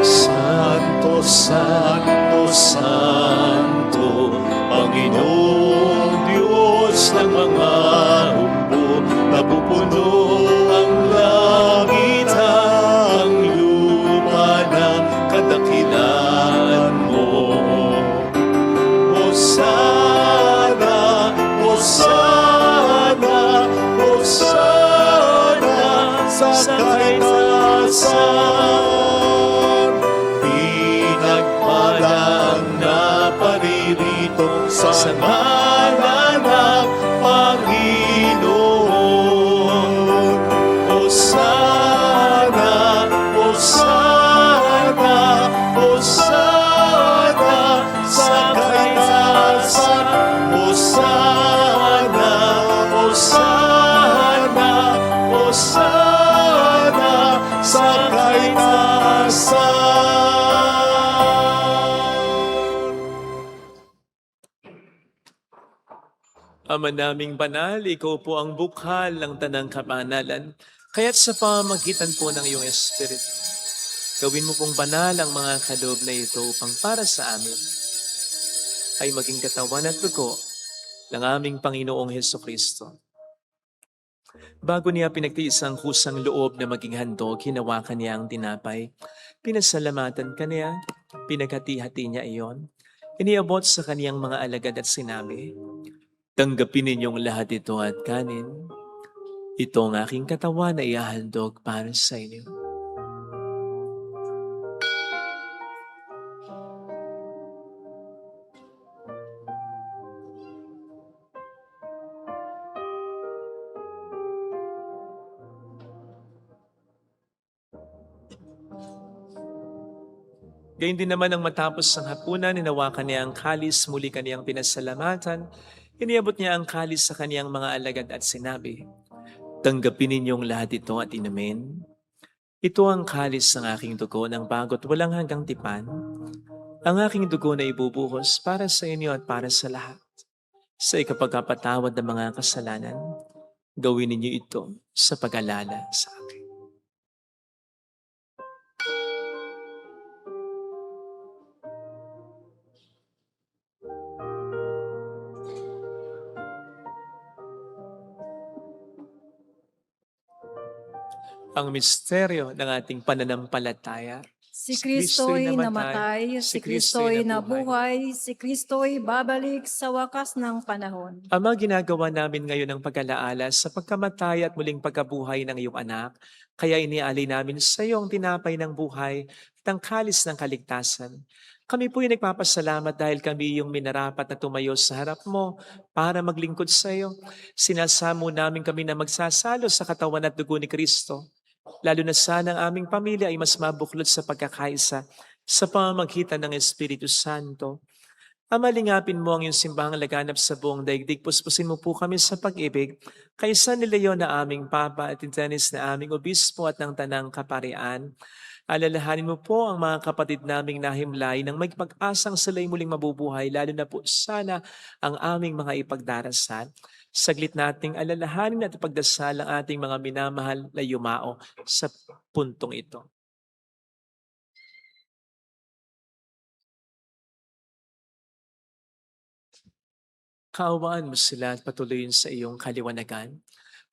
Santo, Santo, Santo, Panginoon Diyos ng mga hukbo, napupuno ang langit at ang lupa ng kadakilaan mo. Hosana, Hosana, Hosana sa kaitaasan. Pinagpalang na Ama naming banal, ikaw po ang bukhal ng tanang kabanalan, kaya't sa pamamagitan po ng iyong Espiritu, gawin mo pong banal ang mga kaloob na ito upang para sa amin ay maging katawan at dugo ng aming Panginoong Hesukristo. Bago niya pinagtiis ang kusang loob na maging handog, hinawakan niya ang tinapay. Pinasalamatan ka niya, pinaghati-hati niya iyon. Iniabot sa kaniyang mga alagad at sinabi, tanggapin ninyong lahat ito at kanin. Ito ang aking katawan na ihahandog para sa inyo. Gayun din naman ang matapos ang hapunan, ninawakan niya ang kalis, muli kaniyang pinasalamatan. Iniabot niya ang kalis sa kaniyang mga alagad at sinabi, tanggapin ninyong lahat ito at inumin. Ito ang kalis ng aking dugo ng bago't walang hanggang tipan. Ang aking dugo na ibubuhos para sa inyo at para sa lahat. Sa ikapagkapatawad ng mga kasalanan, gawin ninyo ito sa pag-alala sa akin. Ang misteryo ng ating pananampalataya. Si Kristo'y namatay, si Kristo'y nabuhay, si Kristo'y babalik sa wakas ng panahon. Ama, ginagawa namin ngayon ang pag-alaala sa pagkamatay at muling pagkabuhay ng iyong anak. Kaya inialay namin sa iyo ang tinapay ng buhay at ang kalis ng kaligtasan. Kami po'y nagpapasalamat dahil kami yung minarapat na tumayo sa harap mo para maglingkod sa iyo. Sinasamo namin kami na magsasalo sa katawan at dugo ni Kristo. Lalo na sana ang aming pamilya ay mas mabuklod sa pagkakaisa sa pamamagitan ng Espiritu Santo. Ama, lingapin mo ang iyong simbahang laganap sa buong daigdig. Puspusin mo po kami sa pag-ibig. Kaysa ni Leon na aming Papa at Dennis na aming Obispo at ng Tanang Kaparian. Alalahanin mo po ang mga kapatid naming nahimlay nang may pag-asang sila'y muling mabubuhay, lalo na po sana ang aming mga ipagdarasal. Saglit nating alalahanin at ipagdasal ang ating mga minamahal na yumao sa puntong ito. Kaawaan mo sila at patuloyin sa iyong kaliwanagan.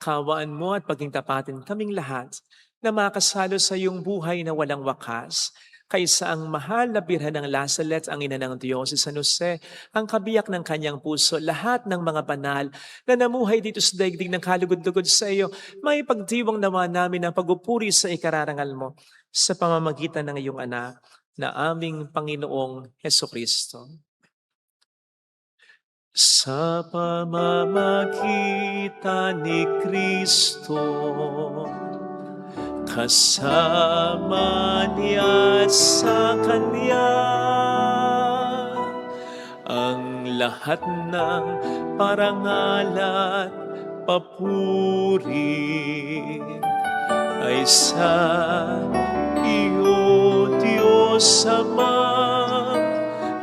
Kaawaan mo at paging tapatin kaming lahat na makasalo sa iyong buhay na walang wakas, kaysa ang mahal na birhen ng Lazaret, ang ina ng Diyos, si San Jose, ang kabiyak ng kanyang puso, lahat ng mga banal na namuhay dito sa daigdig ng kalugod-lugod sa iyo, may pagdiwang nawa namin ang pagupuri sa ikararangal mo sa pamamagitan ng iyong anak na aming Panginoong Hesukristo. Sa pamamagitan ni Kristo, kasama niya at sa Kanya, ang lahat ng parangal at papuri ay sa iyo, Diyos Ama,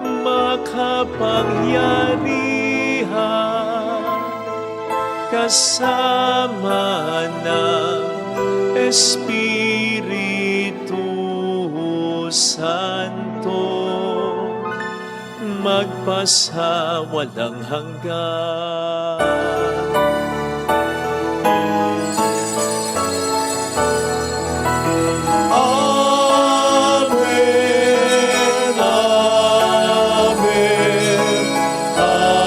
makapangyarihan, kasama ng Espiritu Santo, magpasa walang hanggan. Amen, amen, amen.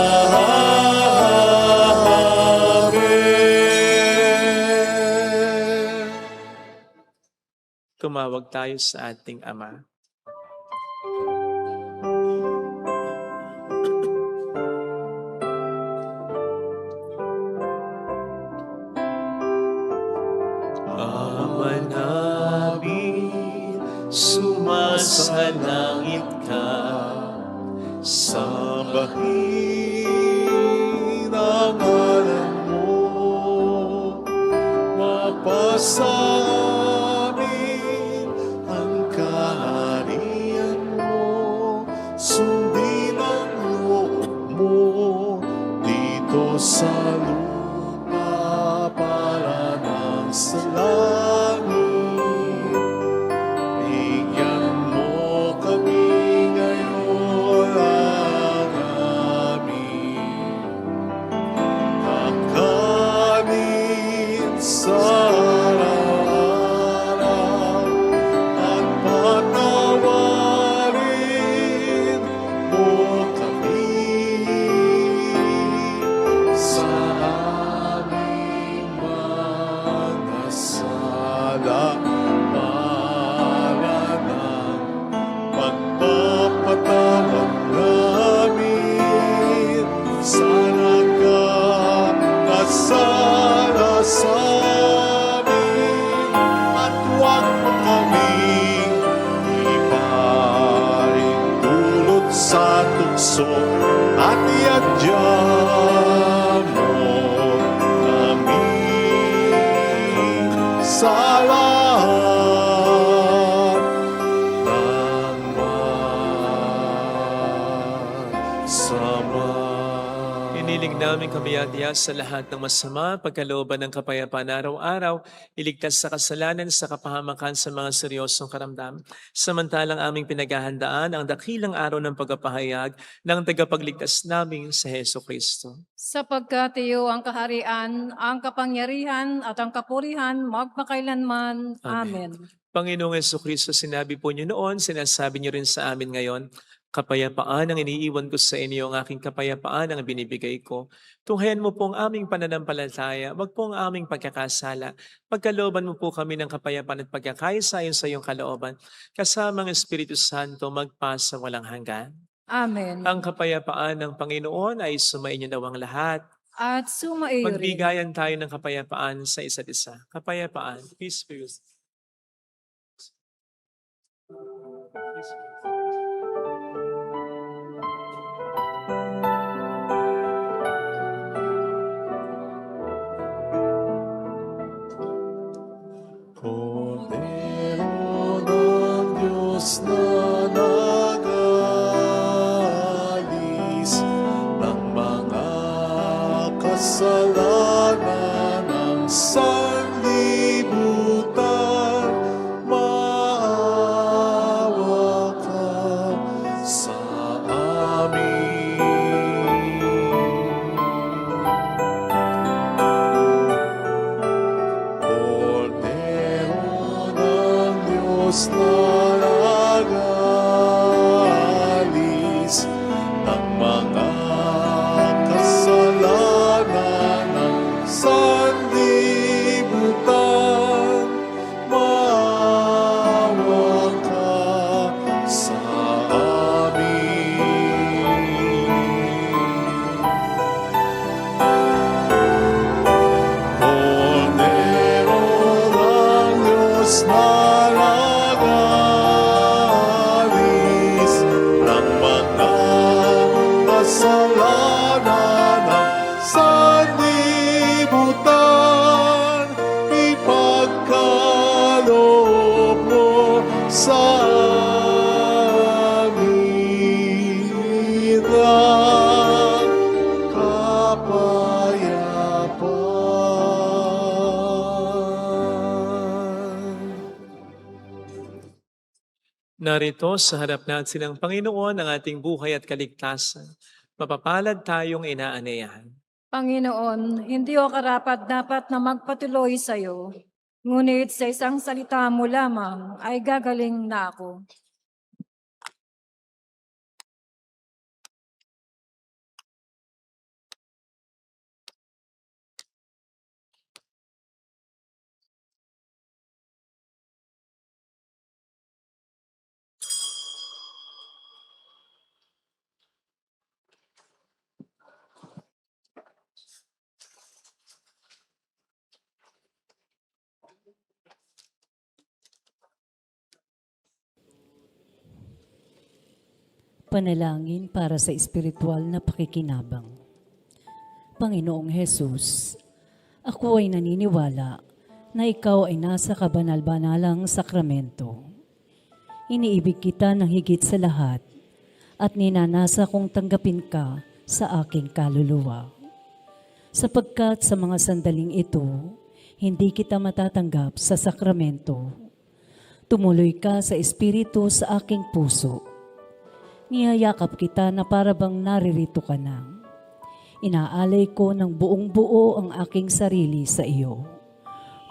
Tumawag tayo sa ating Ama. Ama namin, sumasalangit ka, Sambahin ang ngalan mo, mapasa amin ang kaharian mo, sundin ang loob mo dito sa lupa para nang sa langit. Bigyan mo kami ngayon ang aming kakanin sa araw-araw at patawarin mo kami sa aming mga sala para ng pagpapatawad namin sa nagkakasala sa amin at huwag mo kaming ipaintulot sa tukso at iadya mo kami sa lahat ng masama. Iniling namin kamayatiya sa lahat ng masama, pagkalooban ng kapayapaan araw-araw, iligtas sa kasalanan sa kapahamakan sa mga seryosong karamdaman. Samantalang aming pinaghahandaan ang dakilang araw ng pagpapahayag ng tagapagligtas namin sa Heso Kristo. Sapagkat iyo ang kaharian, ang kapangyarihan at ang kapurihan magpakailanman. Amen. Panginoong Heso Kristo, sinabi po niyo noon, sinasabi niyo rin sa amin ngayon, kapayapaan ang iniiwan ko sa inyo, ang aking kapayapaan ang binibigay ko. Tunghayan mo po ang aming pananampalataya, wag po ang aming pagkakasala. Pagkalooban mo po kami ng kapayapaan at pagkakaisa sa iyong kalooban. Kasamang Espiritu Santo, magpasa walang hanggan. Amen. Ang kapayapaan ng Panginoon ay sumainyo daw ang lahat. At sumaiyo rin. Magbigayan tayo ng kapayapaan sa isa't isa. Kapayapaan. Peace be with you. Kordero ng Diyos na nag-aalis ng mga kasalanan ng sanlibutan, maawa ka sa amin. Kordero ng Diyos na nag-aalis ng mga kasalanan ng sanlibutan, maawa ka sa amin. Kordero ng Diyos na nag-aalis ng mga kasalanan ng sanlibutan, ipagkaloob mo sa amin ang kapayapaan. Narito sa harap natin ng Panginoon ang ating buhay at kaligtasan. Mapapalad tayong inaanayahan. Panginoon, hindi ako karapat-dapat na magpatuloy sa iyo. Ngunit sa isang salita mo lamang ay gagaling na ako. Panalangin para sa espiritual na pakikinabang. Panginoong Hesus, ako ay naniniwala na ikaw ay nasa kabanal-banalang sakramento. Iniibig kita ng higit sa lahat at ninanasa kong tanggapin ka sa aking kaluluwa. sapagkat sa mga sandaling ito, hindi kita matatanggap sa sakramento. Tumuloy ka sa Espiritu sa aking puso. Niyayakap kita na parabang naririto ka na. Inaalay ko ng buong buo ang aking sarili sa iyo.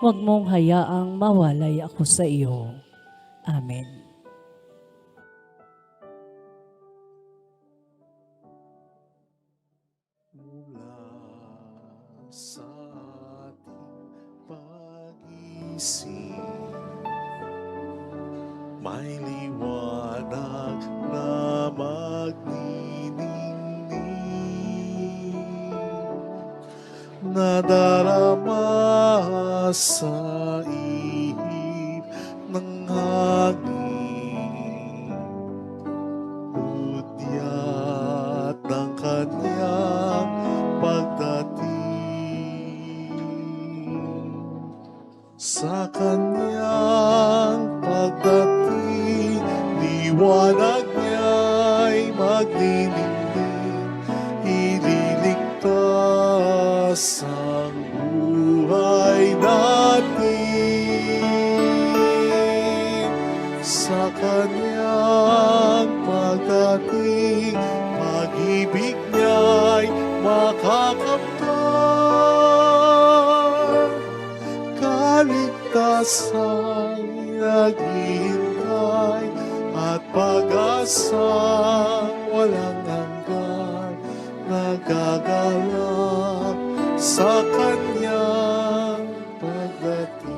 Huwag mong hayaang mawalay ako sa iyo. Amen. Mula sa ating pag-isip, may liwanag na magniningning, nadarama sa ihip ng hangin, hudyat ng kanyang pagdating. Sa kanyang pagdating, liwanag niya'y magniningning, ililigtas ang buhay natin. Sa kanyang pagdating, pag-ibig niya'y makakamtan. Kaligtasan naghihintay at pag-asang walang hanggan, nagagalak sa kanyang pagdating.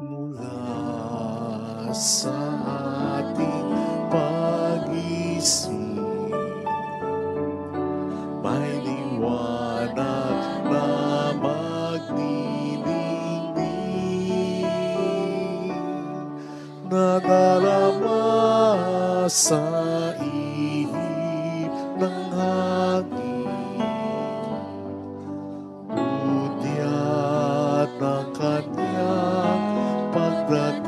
Mula sa ating pag-isip, may liwanag na magniningning, nadarama sa ihip ng hangin, hudyat ng kanyang pagdating.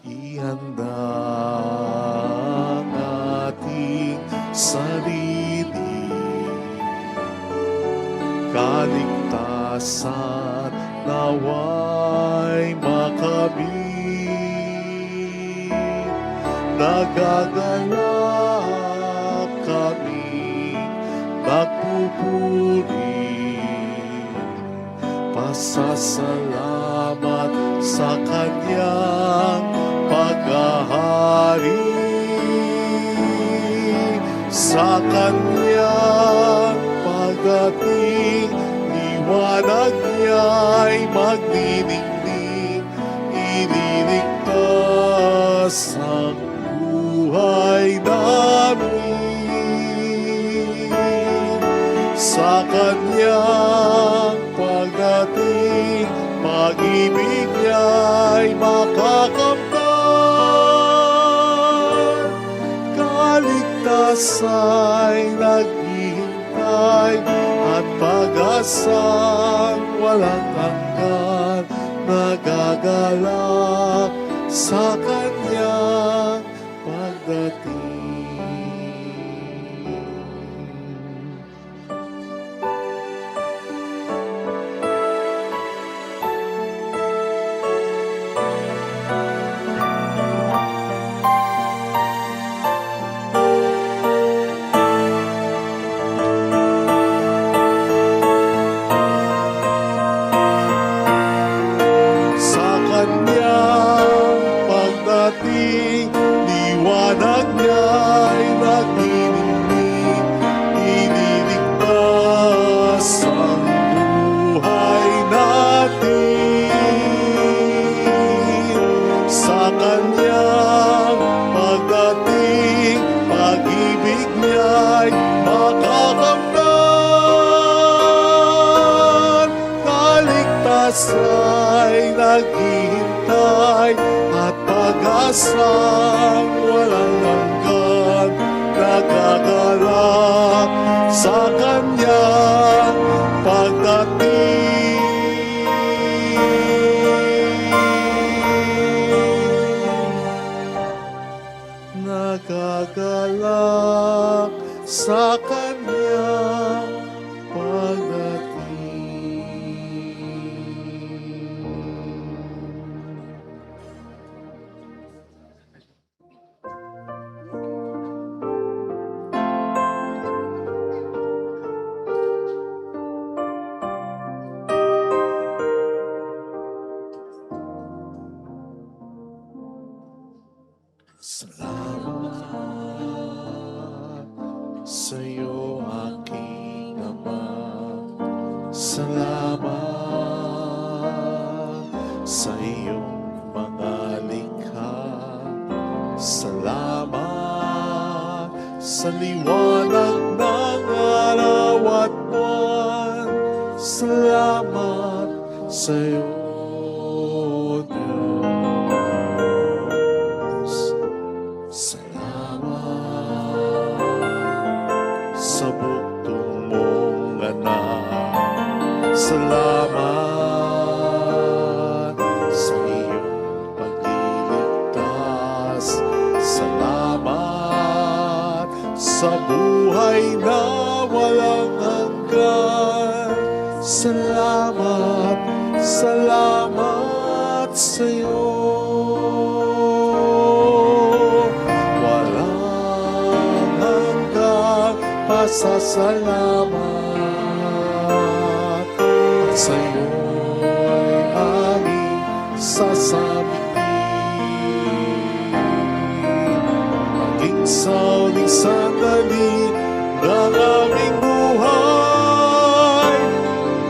Ihanda ang ating sarili, kaligtasan naway makamit. Nagagalak kami, nagpupuri, pasasalamat sa kanyang paghahari. Sa kanyang pagdating, liwanag niya'y magniningning, ililigtas ang buhay namin. Sa kanyang pagdating, pag-ibig niya'y makakamtan. Kaligtasa'y naghihintay at pag-asang walang hanggan, nagagalak sa kanyang pagdating. Sa kanyang pagdating, ay naghihintay at pag-asang walang hanggan, nagagalak sa kanyang pagdating. Nagagalak sa kanyang pagdating. Salamat sa'yo, aking Ama. Salamat sa iyong mga likha. Salamat sa liwanag ng araw at buwan. Salamat sa iyo, Diyos. Salamat sa buktong mong anak. Salamat sa iyong pagliligtas. Salamat sa buhay na walang hanggan. Salamat, salamat sa iyo. Walang hanggang pasasalamat at sa iyo'y aming sasabihin. Maging sa uling sandali ng aming buhay,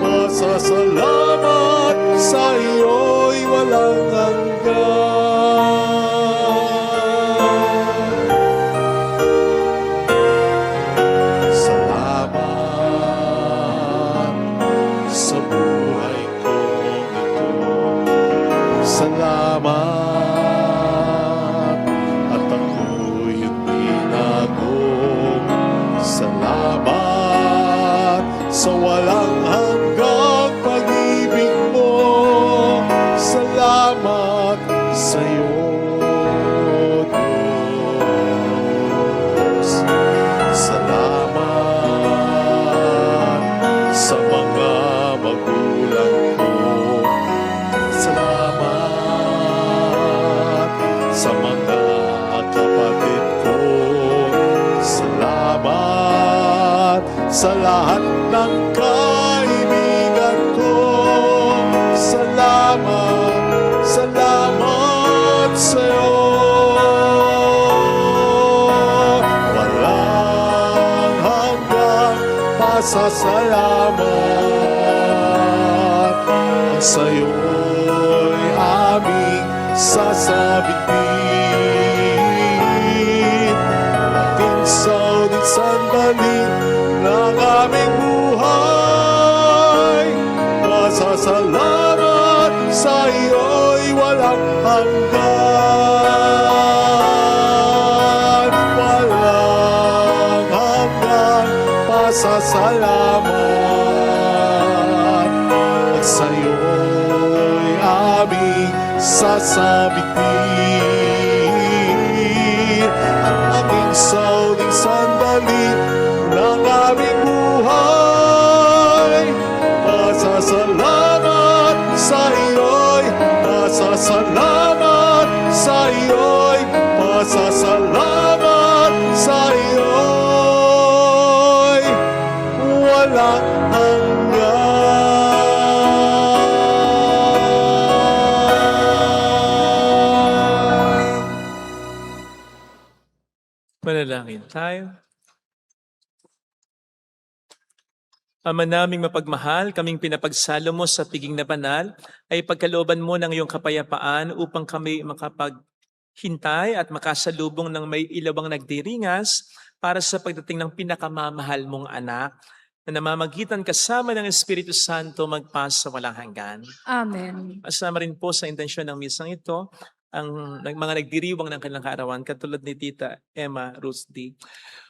masasalamat sa iyo'y walang hanggan. Salamat sa buhay kong ito. Salamat at ako'y pinagong. Salamat sa walang hanggang pag-ibig mo. Salamat sa iyo, Diyos. Salamat sa mga magulang ko. Salamat sa mga kapatid ko. Salamat sa lahat ng kaibigan ko. Salamat, salamat sa iyo. Walang hanggang pasasalamat ang sa iyo'y aming sasabihin. Ating sa ulit sandali ng aming buhay, masasalamat sa iyo'y walang hanggan. Walang hanggang pasasalamat at sa iyo'y aming sasabihin. Ang aming sa uling sandali ng aming buhay, masasalamat sa iyo'y, masasalamat sa iyo'y, masasalamat sa iyo'y walang hanggan. Manalangin tayo. Ama naming mapagmahal, kaming pinapagsalo mo sa piging na banal, ay pagkalooban mo ng iyong kapayapaan upang kami makapaghintay at makasalubong ng may ilawang nagdiringas para sa pagdating ng pinakamamahal mong anak na namamagitan kasama ng Espiritu Santo magpasa walang hanggan. Amen. Asama rin po sa intensyon ng misang ito ang mga nagdiriwang ng kanilang kaarawan katulad ni Tita Emma Rusdi.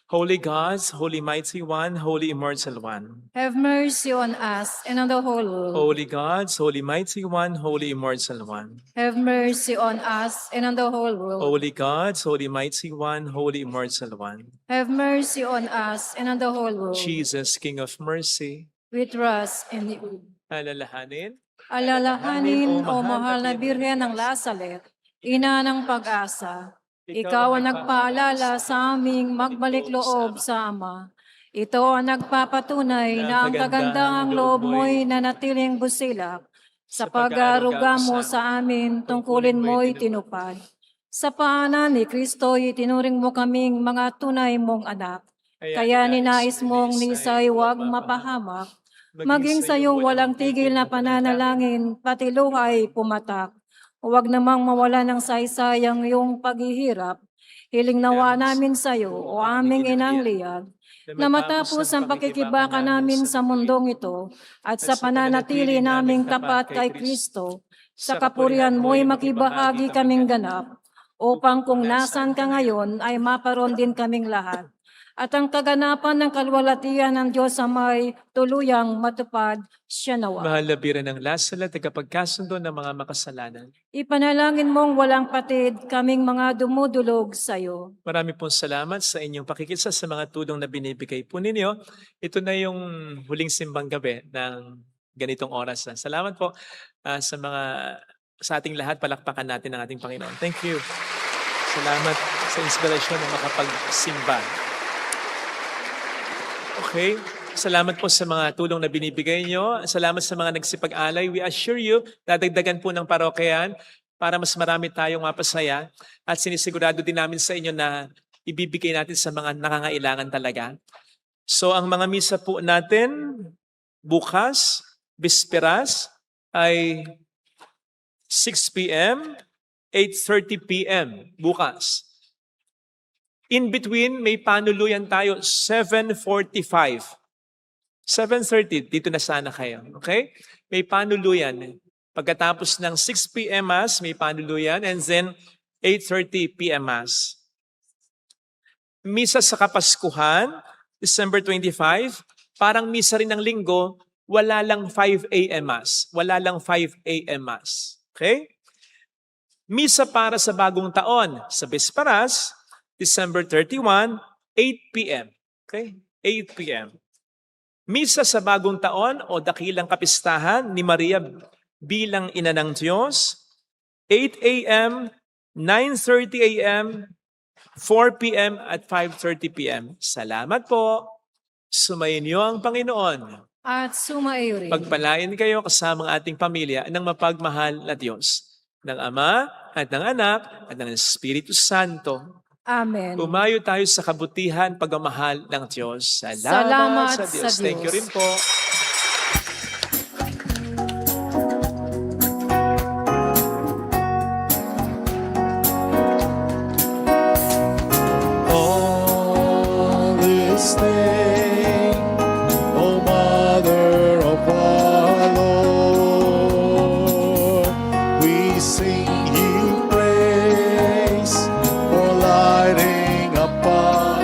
Holy God, Holy Mighty One, Holy Immortal One. Have mercy on us and on the whole world. Holy God, Holy Mighty One, Holy Immortal One. Have mercy on us and on the whole world. Holy God, Holy Mighty One, Holy Immortal One. Have mercy on us and on the whole world. Jesus, King of Mercy, We trust in you. alalahanin. Alalahanin, O mahal na Birhen ng Lazaret, ina ng pag-asa, ikaw ang nagpaalala sa aming magbalik loob sa Ama. Ito ang nagpapatunay na ang kagandahang loob mo'y nanatiling busilak. Sa pag-aaruga mo sa amin, tungkulin mo'y tinupad. Sa paanan ni Kristo'y tinuring mo kaming mga tunay mong anak. Kaya ninais mong nisa'y huwag mapahamak. Maging sa iyong walang tigil na pananalangin, pati luhay pumatak. Huwag namang mawala ng saysayang iyong paghihirap. Hiling nawa namin sa iyo, o aming inang liyag, na matapos ang pakikibaka namin sa mundong ito at sa pananatili naming tapat kay Kristo, sa kapurihan mo'y makibahagi kaming ganap, upang kung nasan ka ngayon ay maparoon din kaming lahat. At ang kaganapan ng kalwalatian ng Diyos Amay tuluyang matupad siya nawa. Mahal na Birhen ng Lazaret, tagapagkasundo ng mga makasalanan. Ipanalangin mong walang patid kaming mga dumudulog sa iyo. Marami pong salamat sa inyong pakikisa sa mga tulong na binibigay po ninyo. Ito na yung huling simbang gabi ng ganitong oras. Salamat po sa ating lahat. Palakpakan natin ang ating Panginoon. Thank you. Salamat sa inspirasyon na makapagsimba. Okay. Salamat po sa mga tulong na binibigay nyo. Salamat sa mga nagsipag-alay. We assure you, dadagdagan po ng parokyahan para mas marami tayong mapasaya. At sinisigurado din namin sa inyo na ibibigay natin sa mga nangangailangan talaga. So ang mga misa po natin, bukas, bisperas, ay 6 p.m., 8:30 p.m. bukas. In between, may panuluyan tayo, 7:45. 7:30, dito na sana kayo. Okay? May panuluyan. Pagkatapos ng 6 p.m. Mass, may panuluyan. And then, 8:30 p.m. Mass. Misa sa Kapaskuhan, December 25. Parang misa rin ng linggo, wala lang 5 a.m. Mass. Wala lang 5 a.m. Mass. Okay? Misa para sa bagong taon, sa Bisperas, December 31, 8 p.m. Okay? 8 p.m. Misa sa bagong taon o dakilang kapistahan ni Maria bilang ina ng Diyos, 8 a.m., 9:30 a.m., 4 p.m. at 5:30 p.m. Salamat po. Sumayin niyo ang Panginoon. At sumaiyo rin. Pagpalain kayo kasama ang ating pamilya ng mapagmahal na Diyos, ng Ama at ng Anak at ng Espiritu Santo. Amen. Umayo tayo sa kabutihan, pagmamahal ng Diyos. Salamat sa Diyos. sa Diyos. Thank you rin po. On this day, O Mother of our Lord, we sing you praise for lighting upon.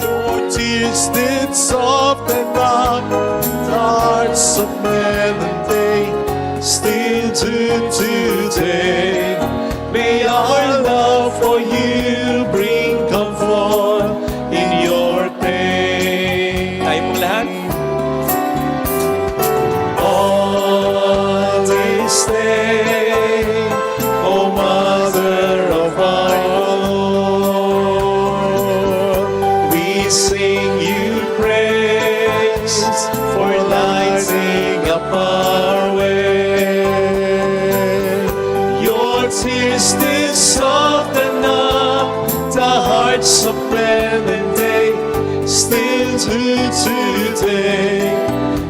Your tears did soften up the hearts of men, and they still do today. May our love for you bring comfort in your pain. Tayo pong lahat. On this day, O Mother of our Lord, we sing you praise for lighting up our way. Your tears did soften up the hearts of men, and they still do today.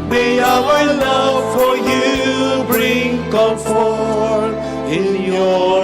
May our love for you bring comfort in your